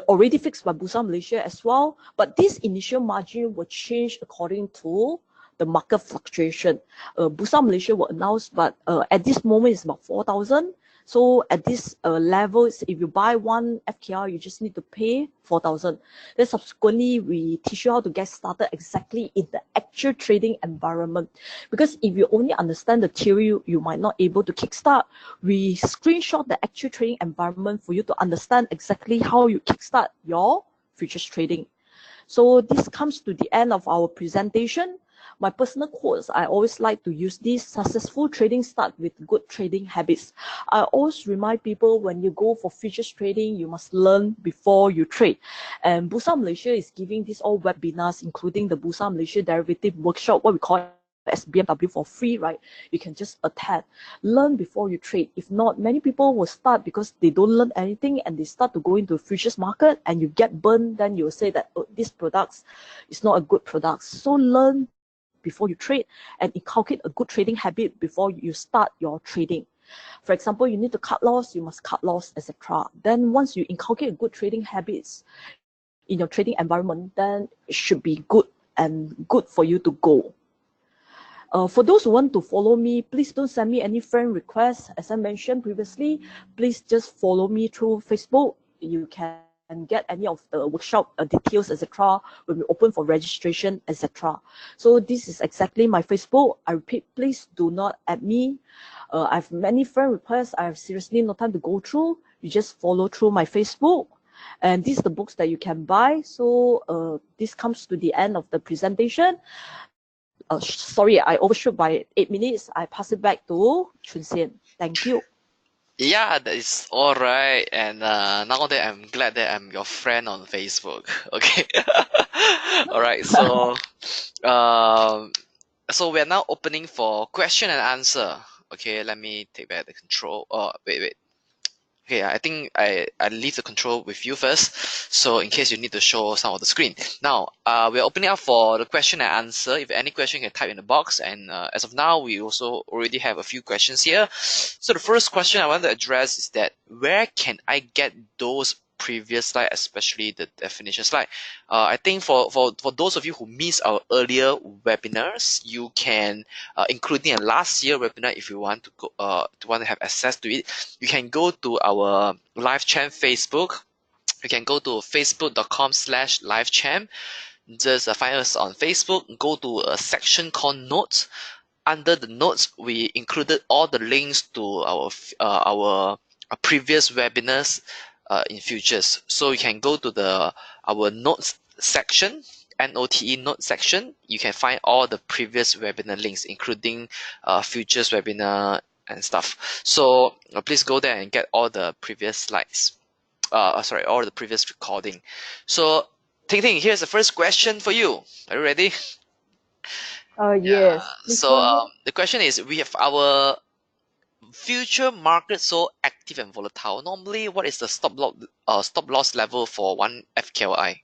Already fixed by Bursa Malaysia as well. But this initial margin will change according to the market fluctuation. Bursa Malaysia will announce, but at this moment it's about 4,000. So at this level, if you buy 1 FKR, you just need to pay 4,000. Then subsequently, we teach you how to get started exactly in the actual trading environment. Because if you only understand the theory, you might not able to kickstart. We screenshot the actual trading environment for you to understand exactly how you kickstart your futures trading. So this comes to the end of our presentation. My personal quotes, I always like to use this: successful trading start with good trading habits. I always remind people, when you go for futures trading, you must learn before you trade. And Bursa Malaysia is giving these all webinars, including the Bursa Malaysia Derivative Workshop, what we call as BMW for free, right? You can just attend, learn before you trade. If not, many people will start because they don't learn anything and they start to go into futures market and you get burned, then you'll say that, oh, this product is not a good product. So learn before you trade and inculcate a good trading habit before you start your trading. For example, you need to cut loss, you must cut loss, etc. Then once you inculcate good trading habits in your trading environment, then it should be good and good for you to go. For those who want to follow me, please don't send me any friend requests. As I mentioned previously, please just follow me through Facebook. You can get any of the workshop details, etc. when we open for registration, etc. So this is exactly my Facebook. I repeat, please do not add me. I have many friend requests. I have seriously no time to go through. You just follow through my Facebook. And these are the books that you can buy. So this comes to the end of the presentation. Sorry, I overshoot by 8 minutes. I pass it back to Choong Ty'ng. Thank you. Yeah, that is all right. And now that I'm glad that I'm your friend on Facebook. Okay. All right. So we're now opening for question and answer. Okay, let me take back the control. Oh, wait. Okay, I think I leave the control with you first. So in case you need to show some of the screen. Now, we're opening up for the question and answer. If any question, you can type in the box. And as of now, we also already have a few questions here. So the first question I want to address is that where can I get those previous slide, especially the definition slide? I think for those of you who missed our earlier webinars, you can, including a last year webinar, if you want to go, to have access to it, you can go to our LifeChamp Facebook. You can go to facebook.com/LifeChamp. Just find us on Facebook. Go to a section called Notes. Under the notes, we included all the links to our previous webinars in futures. So you can go to our notes section, NOTE notes section. You can find all the previous webinar links, including futures webinar and stuff. So please go there and get all the previous slides. All the previous recording. So Ty'ng Ty'ng, here's the first question for you. Are you ready? Yes. So the question is, we have our future market so active and volatile. Normally, what is the stop loss level for one FKLI?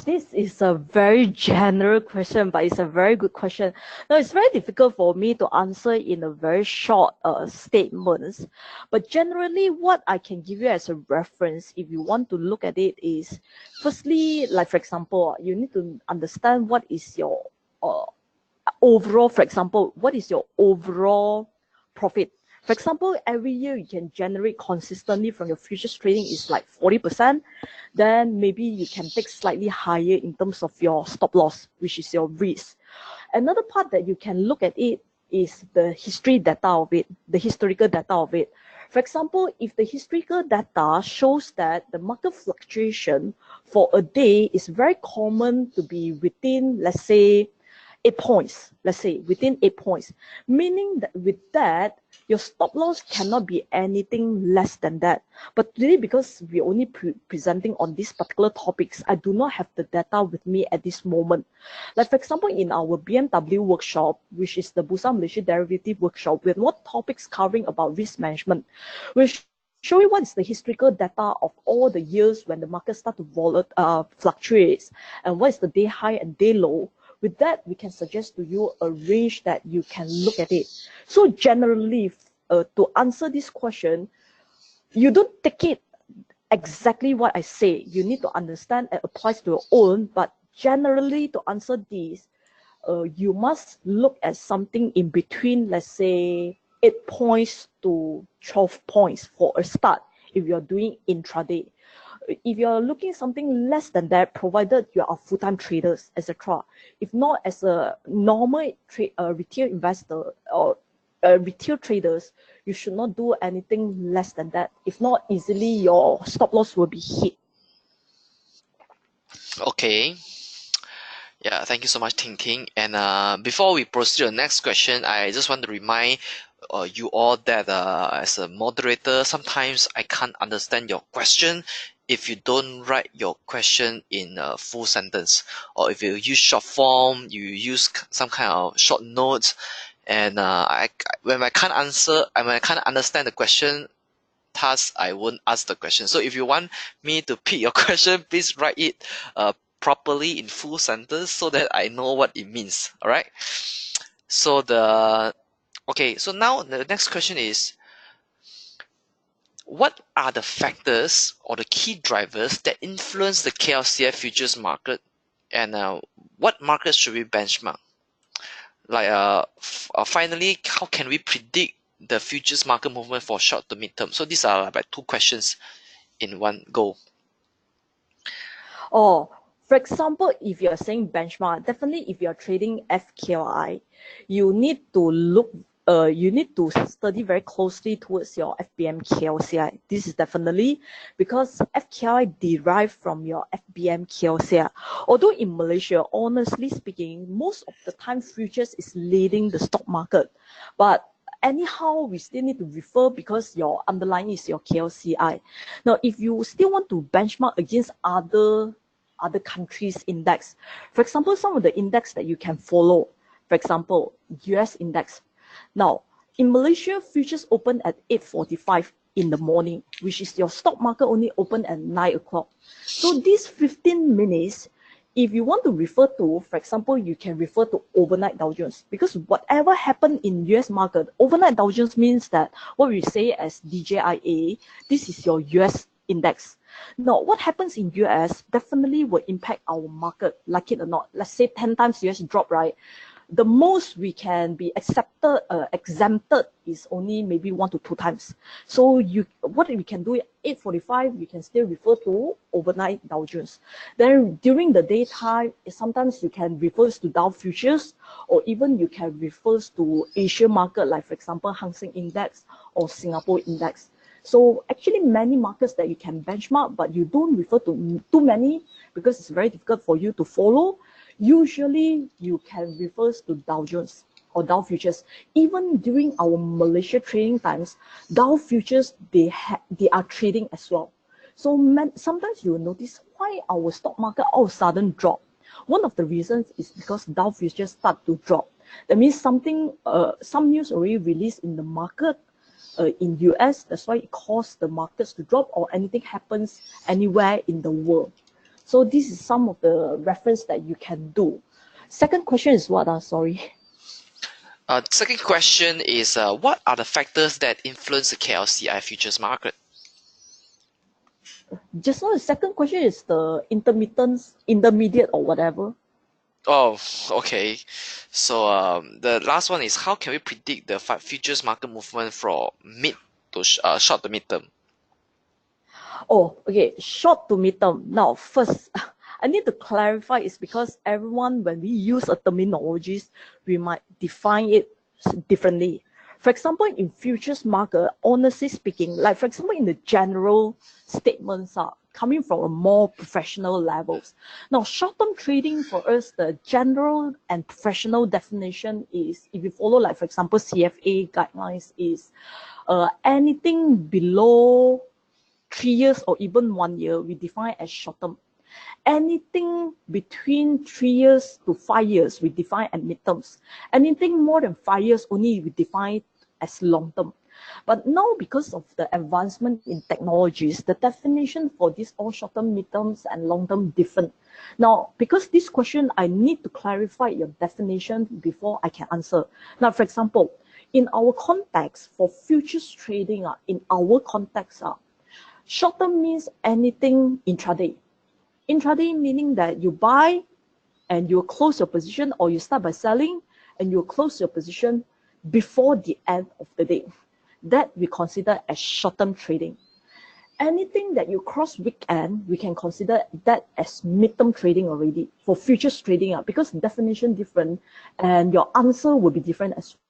This is a very general question, but it's a very good question. Now, it's very difficult for me to answer in a very short statements. But generally, what I can give you as a reference, if you want to look at it, is firstly, like for example, you need to understand what is your overall, for example, what is your overall profit. For example, every year you can generate consistently from your futures trading is like 40%. Then maybe you can take slightly higher in terms of your stop loss, which is your risk. Another part that you can look at it is the history data of it, the historical data of it. For example, if the historical data shows that the market fluctuation for a day is very common to be within, let's say, 8 points, let's say within 8 points, meaning that with that, your stop loss cannot be anything less than that. But today, because we're only presenting on these particular topics, I do not have the data with me at this moment. Like for example, in our BMW workshop, which is the Bursa Malaysia Derivative workshop, we have more topics covering about risk management. We'll show you what is the historical data of all the years when the market start to fluctuates, and what is the day high and day low. With that, we can suggest to you a range that you can look at it. So generally, to answer this question, you don't take it exactly what I say. You need to understand it applies to your own, but generally to answer this, you must look at something in between, let's say 8 points to 12 points for a start if you're doing intraday. If you're looking something less than that, provided you are full-time traders, etc. If not, as a normal retail investor or retail traders, you should not do anything less than that. If not, easily your stop loss will be hit. Okay. Yeah, thank you so much, Ty'ng Ty'ng. And before we proceed to the next question, I just want to remind you all that as a moderator, sometimes I can't understand your question if you don't write your question in a full sentence, or if you use short form, you use some kind of short notes, and when I can't understand the question, thus I won't ask the question. So if you want me to pick your question, please write it properly in full sentence so that I know what it means. All right. So so now the next question is, what are the factors or the key drivers that influence the KLCI futures market, and what markets should we benchmark? Like finally, how can we predict the futures market movement for short to mid-term? So these are like two questions in one go. Or, for example, if you're saying benchmark, definitely if you're trading FKLI, you need to study very closely towards your FBM KLCI. This is definitely because FKLI derived from your FBM KLCI. Although in Malaysia, honestly speaking, most of the time futures is leading the stock market. But anyhow, we still need to refer because your underlying is your KLCI. Now, if you still want to benchmark against other countries' index, for example, some of the index that you can follow, for example, US index. Now, in Malaysia, futures open at 8:45 in the morning, which is your stock market only open at 9 o'clock. So these 15 minutes, if you want to refer to, for example, you can refer to overnight Dow Jones, because whatever happened in US market, overnight Dow Jones means that what we say as DJIA, this is your US index. Now, what happens in US definitely will impact our market, like it or not. Let's say 10 times US drop, right? The most we can be exempted is only maybe 1 to 2 times. So what we can do at 8:45, you can still refer to overnight Dow Jones. Then during the daytime, sometimes you can refer to Dow Futures, or even you can refer to Asia market, like for example, Hang Seng Index or Singapore Index. So actually many markets that you can benchmark, but you don't refer to too many because it's very difficult for you to follow. Usually you can refer to Dow Jones or Dow Futures. Even during our Malaysia trading times, Dow Futures, they are trading as well. So sometimes you will notice why our stock market all of a sudden drop. One of the reasons is because Dow Futures start to drop. That means some news already released in the market in US, that's why it caused the markets to drop, or anything happens anywhere in the world. So this is some of the reference that you can do. Second question is what? Sorry. Second question is, what are the factors that influence the KLCI futures market? Just now the second question is the intermediate or whatever. Oh, okay. So the last one is, how can we predict the futures market movement from mid to short to mid term? Oh, okay, short to mid-term. Now, first, I need to clarify is because everyone, when we use a terminologies, we might define it differently. For example, in futures market, honestly speaking, like for example, in the general statements are coming from a more professional levels. Now, short-term trading for us, the general and professional definition is, if you follow, like for example, CFA guidelines, is anything below 3 years or even 1 year, we define as short term. Anything between 3 years to 5 years, we define as mid terms. Anything more than 5 years, only we define as long term. But now, because of the advancement in technologies, the definition for these all short term, mid terms, and long term different. Now, because this question, I need to clarify your definition before I can answer. Now, for example, in our context for futures trading, in our context, short term means anything intraday. Intraday meaning that you buy and you close your position, or you start by selling and you close your position before the end of the day. That we consider as short term trading. Anything that you cross weekend, we can consider that as mid-term trading already for futures trading, because definition different and your answer will be different as well.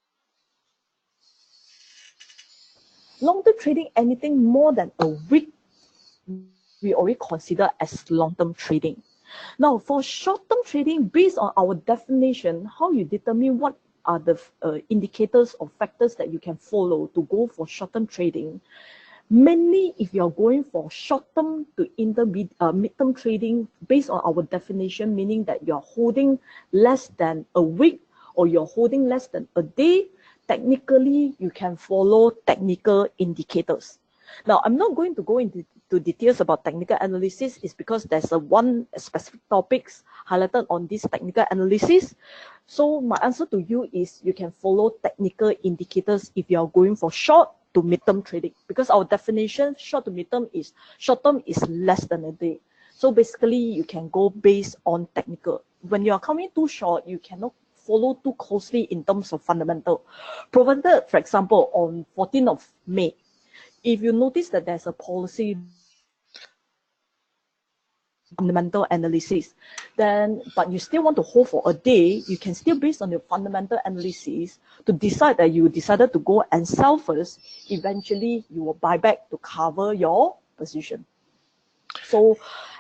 Long-term trading, anything more than a week, we already consider as long-term trading. Now, for short-term trading, based on our definition, how you determine what are the indicators or factors that you can follow to go for short-term trading. Mainly, if you're going for short-term to mid-term trading, based on our definition, meaning that you're holding less than a week or you're holding less than a day, technically you can follow technical indicators. Now, I'm not going to go into details about technical analysis. It's because there's one specific topics highlighted on this technical analysis. So my answer to you is you can follow technical indicators if you are going for short to mid-term trading, because our definition short to mid-term is short-term is less than a day. So basically you can go based on technical. When you are coming too short, you cannot follow too closely in terms of fundamental. Provided, for example, on 14th of May, if you notice that there's a policy fundamental analysis, then but you still want to hold for a day, you can still based on your fundamental analysis to decide that you decided to go and sell first. Eventually you will buy back to cover your position. So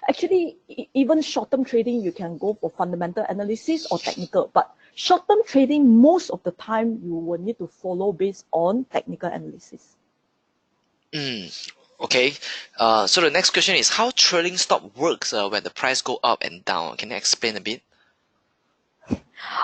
actually even short-term trading you can go for fundamental analysis or technical, but short-term trading most of the time you will need to follow based on technical analysis. Okay. So the next question is how trailing stop works when the price go up and down. Can you explain a bit?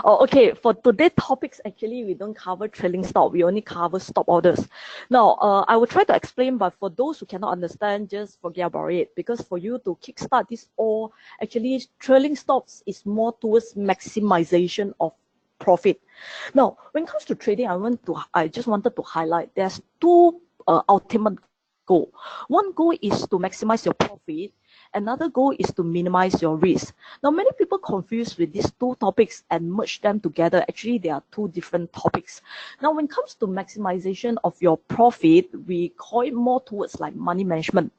Oh, okay. For today's topics, actually, we don't cover trailing stop. We only cover stop orders. Now, I will try to explain, but for those who cannot understand, just forget about it. Because for you to kickstart this all, actually, trailing stops is more towards maximization of profit. Now, when it comes to trading, I just wanted to highlight there's two ultimate goal. One goal is to maximize your profit. Another goal is to minimize your risk. Now, many people confuse with these two topics and merge them together. Actually, they are two different topics. Now, when it comes to maximization of your profit, we call it more towards like money management.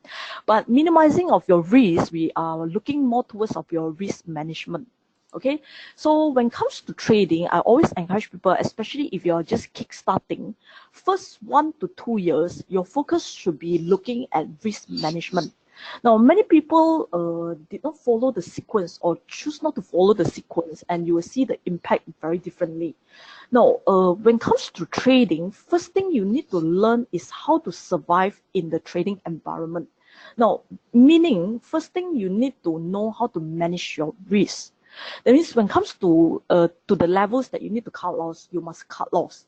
But minimizing of your risk, we are looking more towards of your risk management. Okay, so when it comes to trading, I always encourage people, especially if you're just kickstarting, first 1 to 2 years, your focus should be looking at risk management. Now, many people did not follow the sequence or choose not to follow the sequence, and you will see the impact very differently. Now, when it comes to trading, first thing you need to learn is how to survive in the trading environment. Now, meaning, first thing you need to know how to manage your risk. That means when it comes to the levels that you need to cut loss, you must cut loss.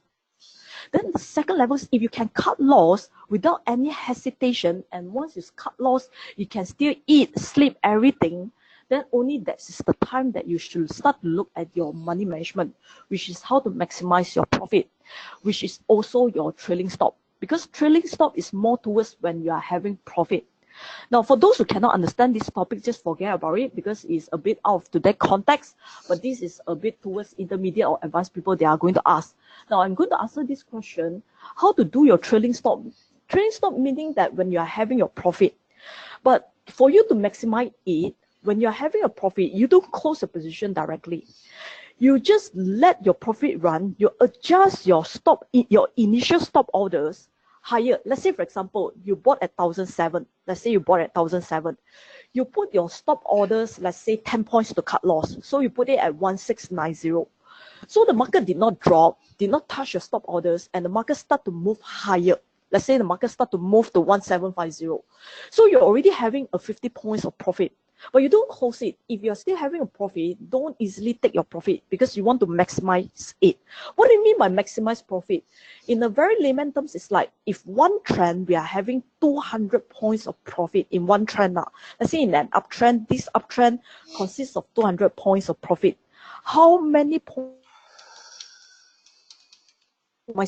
Then the second level is if you can cut loss without any hesitation, and once you cut loss, you can still eat, sleep, everything, then only that is the time that you should start to look at your money management, which is how to maximize your profit, which is also your trailing stop. Because trailing stop is more towards when you are having profit. Now, for those who cannot understand this topic, just forget about it because it's a bit out of today's context, but this is a bit towards intermediate or advanced people they are going to ask. Now, I'm going to answer this question, how to do your trailing stop. Trailing stop meaning that when you are having your profit, but for you to maximize it, when you're having a profit, you don't close the position directly. You just let your profit run, you adjust your initial stop orders higher. Let's say, for example, you bought at 1,007. Let's say you bought at 1,007. You put your stop orders, let's say 10 points to cut loss. So you put it at 1,690. So the market did not drop, did not touch your stop orders, and the market start to move higher. Let's say the market start to move to 1,750. So you're already having a 50 points of profit. But you don't close it. If you're still having a profit, don't easily take your profit because you want to maximize it. What do you mean by maximize profit? In a very layman terms, it's like if one trend, we are having 200 points of profit in one trend now. Let's say in an uptrend, this uptrend consists of 200 points of profit. How many points?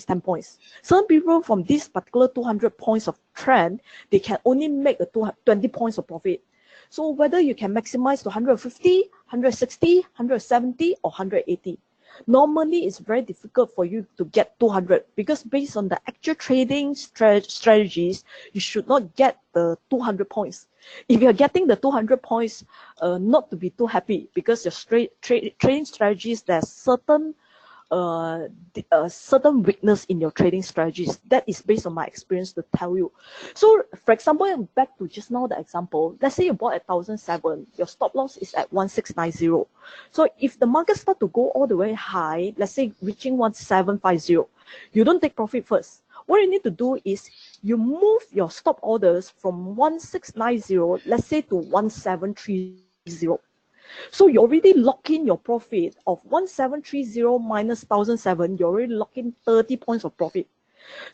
10 points. Some people from this particular 200 points of trend, they can only make a 20 points of profit. So whether you can maximize to 150, 160, 170, or 180. Normally, it's very difficult for you to get 200 because based on the actual trading strategies, you should not get the 200 points. If you're getting the 200 points, not to be too happy because your trading strategies, there's certain certain weakness in your trading strategies. That is based on my experience to tell you. So, for example, back to just now the example, let's say you bought at 1,007, your stop loss is at 1,690. So, if the market start to go all the way high, let's say reaching 1,750, you don't take profit first. What you need to do is you move your stop orders from 1690, let's say, to 1730. So you already lock in your profit of 1730 minus 1007, you already lock in 30 points of profit.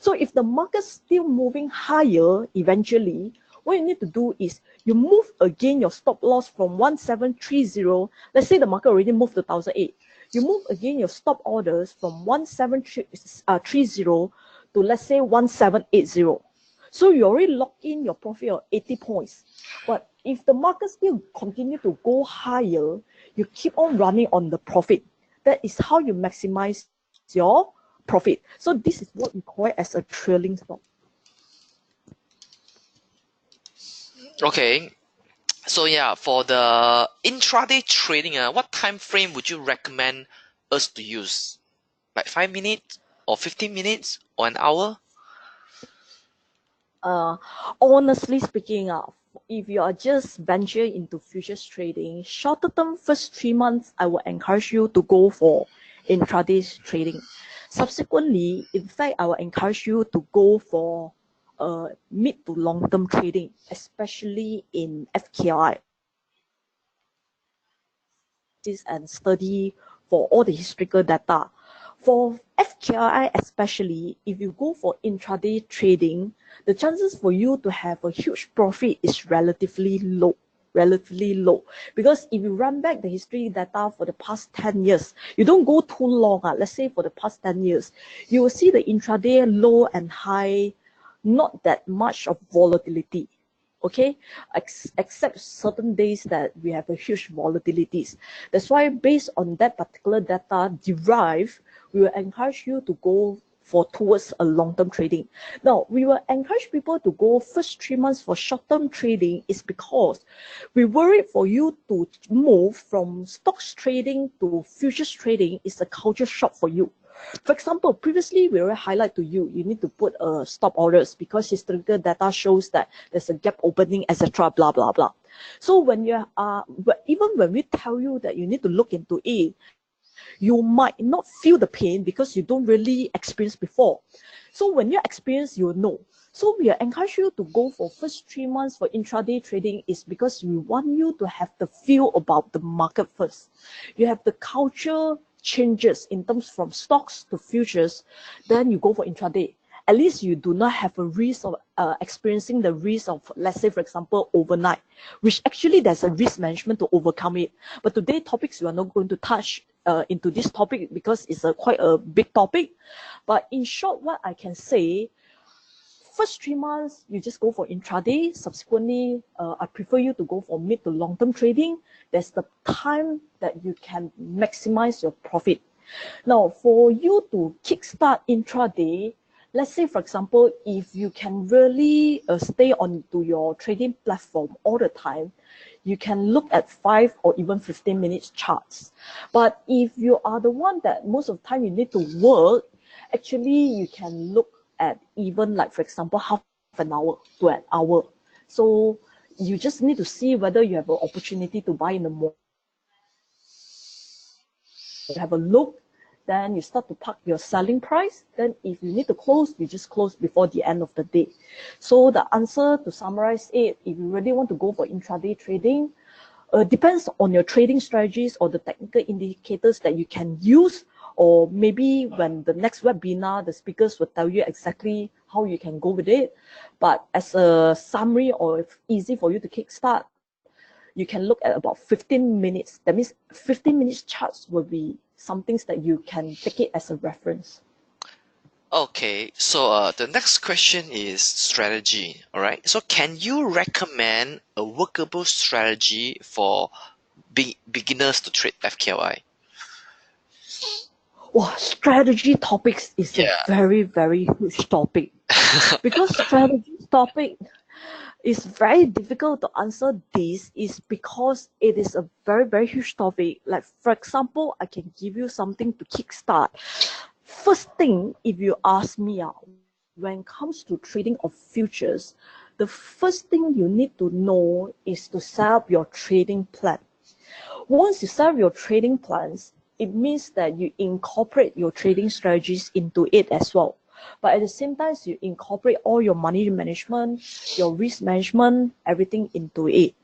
So if the market's still moving higher eventually, what you need to do is you move again your stop loss from 1730. Let's say the market already moved to 1008. You move again your stop orders from 1730 to, let's say, 1780. So you already lock in your profit of 80 points. But if the market still continue to go higher, you keep on running on the profit. That is how you maximize your profit. So this is what we call it as a trailing stop. Okay. So yeah, for the intraday trading, what time frame would you recommend us to use? Like 5 minutes or 15 minutes or an hour? Honestly speaking, if you are just venturing into futures trading, shorter term first 3 months, I will encourage you to go for intraday trading. Subsequently, in fact, I will encourage you to go for mid to long term trading, especially in FKI, and study for all the historical data. For FKI especially, if you go for intraday trading, the chances for you to have a huge profit is relatively low. Because if you run back the history data for the past 10 years, you don't go too long, let's say for the past 10 years, you will see the intraday low and high, not that much of volatility. Okay, except certain days that we have a huge volatilities. That's why based on that particular data derived, we will encourage you to go for towards a long-term trading. Now, we will encourage people to go first 3 months for short-term trading is because we worry for you to move from stocks trading to futures trading is a culture shock for you. For example, previously we already highlight to you, you need to put stop orders because historical data shows that there's a gap opening, etc. Blah blah blah. So when you are, even when we tell you that you need to look into it, you might not feel the pain because you don't really experience before. So when you experience, you know. So we encourage you to go for first 3 months for intraday trading is because we want you to have the feel about the market first. You have the culture changes in terms from stocks to futures, then you go for intraday. At least you do not have a risk of experiencing the risk of, let's say, for example, overnight, which actually there's a risk management to overcome it. But today topics, we are not going to touch into this topic because it's quite a big topic. But in short, what I can say, first 3 months, you just go for intraday. Subsequently, I prefer you to go for mid to long-term trading. That's the time that you can maximize your profit. Now, for you to kickstart intraday, let's say, for example, if you can really stay on to your trading platform all the time, you can look at 5 or even 15 minutes charts. But if you are the one that most of the time you need to work, actually you can look at even like, for example, half an hour to an hour. So you just need to see whether you have an opportunity to buy in the morning. You have a look, then you start to park your selling price. Then if you need to close, you just close before the end of the day. So the answer to summarize it, if you really want to go for intraday trading, depends on your trading strategies or the technical indicators that you can use, or maybe when the next webinar, the speakers will tell you exactly how you can go with it. But as a summary, or if easy for you to kickstart, you can look at about 15 minutes. That means 15 minutes charts will be some things that you can take it as a reference. Okay, so the next question is strategy. All right, so can you recommend a workable strategy for beginners to trade FKY? Wow, strategy topics is a very, very huge topic. Because strategy topic is very difficult to answer. This is because it is a very, very huge topic. Like, for example, I can give you something to kickstart. First thing, if you ask me, when it comes to trading of futures, the first thing you need to know is to set up your trading plan. Once you set up your trading plans, it means that you incorporate your trading strategies into it as well. but at the same time, you incorporate all your money management, your risk management, everything into it.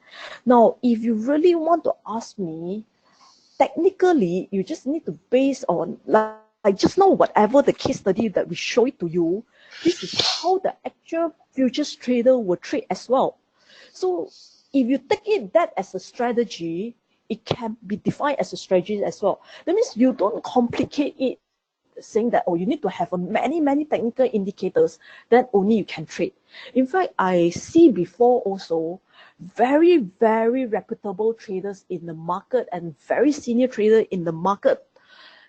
Now, if you really want to ask me, technically, you just need to base on, like just now, whatever the case study that we show it to you, this is how the actual futures trader will trade as well. So if you take it that as a strategy, it can be defined as a strategy as well. That means you don't complicate it, saying that, oh, you need to have many technical indicators, then only you can trade. In fact, I see before also very reputable traders in the market and very senior trader in the market,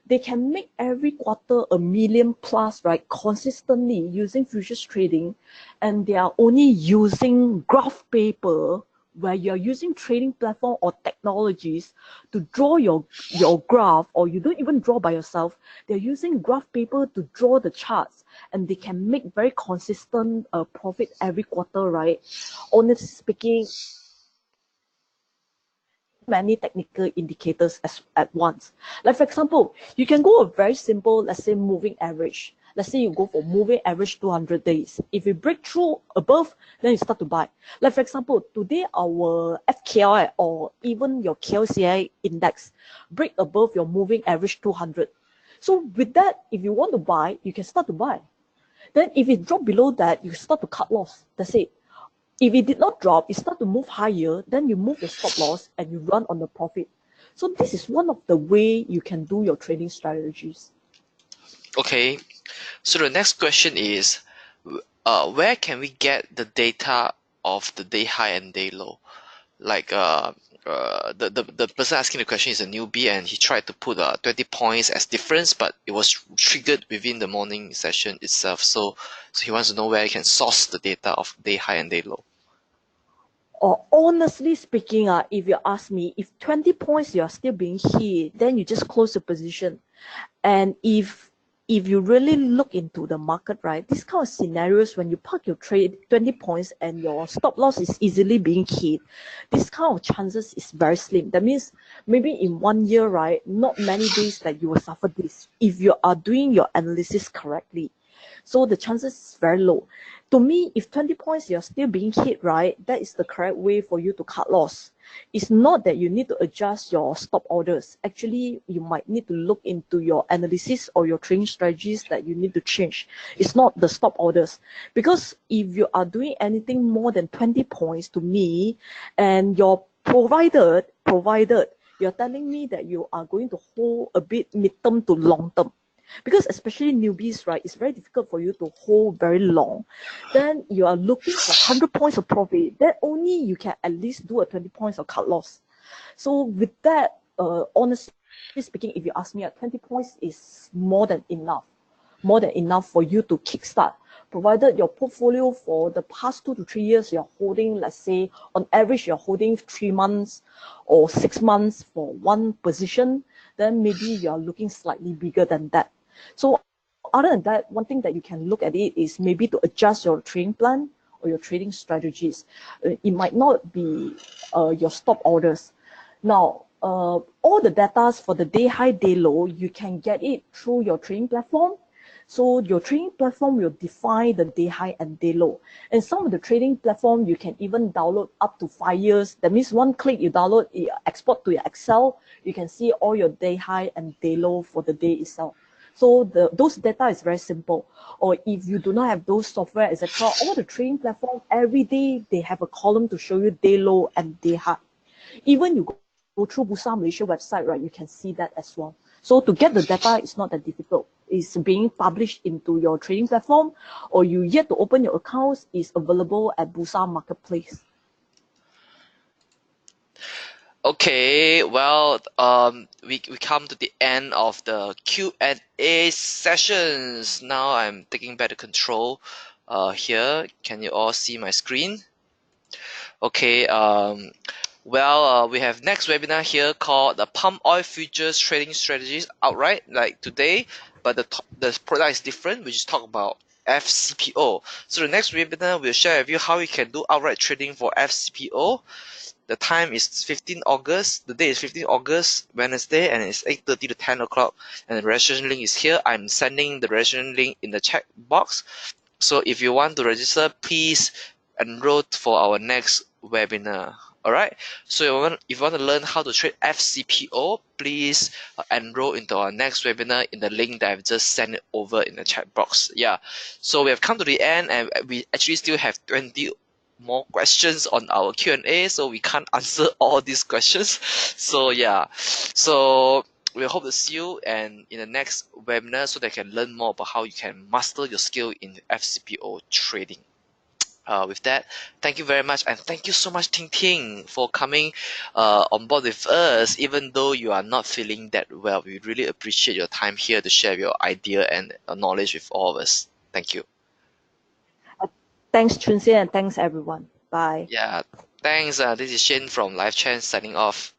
they can make every quarter $1 million plus, right, consistently using futures trading, and they are only using graph paper, where you're using trading platform or technologies to draw your graph, or you don't even draw by yourself. They're using graph paper to draw the charts, and they can make very consistent profit every quarter, right? Honestly speaking, many technical indicators at once. Like for example, you can go a very simple, let's say moving average. Let's say you go for moving average 200 days. If you break through above, then you start to buy. Like for example, today our FKLI or even your KLCI index break above your moving average 200. So with that, if you want to buy, you can start to buy. Then if it drop below that, you start to cut loss. That's it. If it did not drop, it start to move higher, then you move your stop loss and you run on the profit. So this is one of the way you can do your trading strategies. Okay, so the next question is, where can we get the data of the day high and day low? Like the person asking the question is a newbie, and he tried to put 20 points as difference, but it was triggered within the morning session itself. So he wants to know where he can source the data of day high and day low. Or honestly speaking, if you ask me, if 20 points you are still being hit, then you just close the position. And if you really look into the market, right, these kind of scenarios when you park your trade 20 points and your stop loss is easily being hit, this kind of chances is very slim. That means maybe in 1 year, right, not many days that you will suffer this if you are doing your analysis correctly. So the chances is very low. To me, if 20 points you're still being hit, right, that is the correct way for you to cut loss. It's not that you need to adjust your stop orders. Actually, you might need to look into your analysis or your trading strategies that you need to change. It's not the stop orders. Because if you are doing anything more than 20 points to me, and you're provided you're telling me that you are going to hold a bit mid-term to long-term, because especially newbies, right, it's very difficult for you to hold very long. Then you are looking for 100 points of profit, then only you can at least do a 20 points of cut loss. So with that, honestly speaking, if you ask me, 20 points is more than enough for you to kickstart, provided your portfolio for the past 2 to 3 years you're holding, let's say on average you're holding 3 months or 6 months for one position, then maybe you're looking slightly bigger than that. So other than that, one thing that you can look at it is maybe to adjust your trading plan or your trading strategies. It might not be your stop orders. Now, all the data for the day high, day low, you can get it through your trading platform. So your trading platform will define the day high and day low. And some of the trading platform, you can even download up to 5 years. That means one click, you download, you export to your Excel, you can see all your day high and day low for the day itself. So those data is very simple. Or if you do not have those software, etc., all the trading platform, every day, they have a column to show you day low and day high. Even you go through Bursa Malaysia website, right, you can see that as well. So to get the data, it's not that difficult. It's being published into your trading platform, or you yet to open your accounts, is available at Bursa Marketplace. Okay, well, we come to the end of the Q&A sessions. Now I'm taking back the control here. Can you all see my screen? Okay, well, we have next webinar here called the Palm Oil Futures Trading Strategies outright, like today, but the product is different, which is talk about FCPO. So the next webinar will share with you how you can do outright trading for FCPO. The time is 15 August. The day is 15 August, Wednesday, and it's 8:30 to 10 o'clock. And the registration link is here. I'm sending the registration link in the chat box. So if you want to register, please enroll for our next webinar. Alright, so if you want to learn how to trade FCPO, please enroll into our next webinar in the link that I've just sent it over in the chat box. Yeah, so we have come to the end, and we actually still have 20 more questions on our Q&A, so we can't answer all these questions. So yeah, so we hope to see you in the next webinar so that you can learn more about how you can master your skill in FCPO trading. With that, thank you very much, and thank you so much, Ty'ng Ty'ng, for coming on board with us. Even though you are not feeling that well, we really appreciate your time here to share your idea and knowledge with all of us. Thank you. Thanks, Chun Sin, and thanks everyone. Bye. Yeah, thanks. This is Shane from LifeChamp signing off.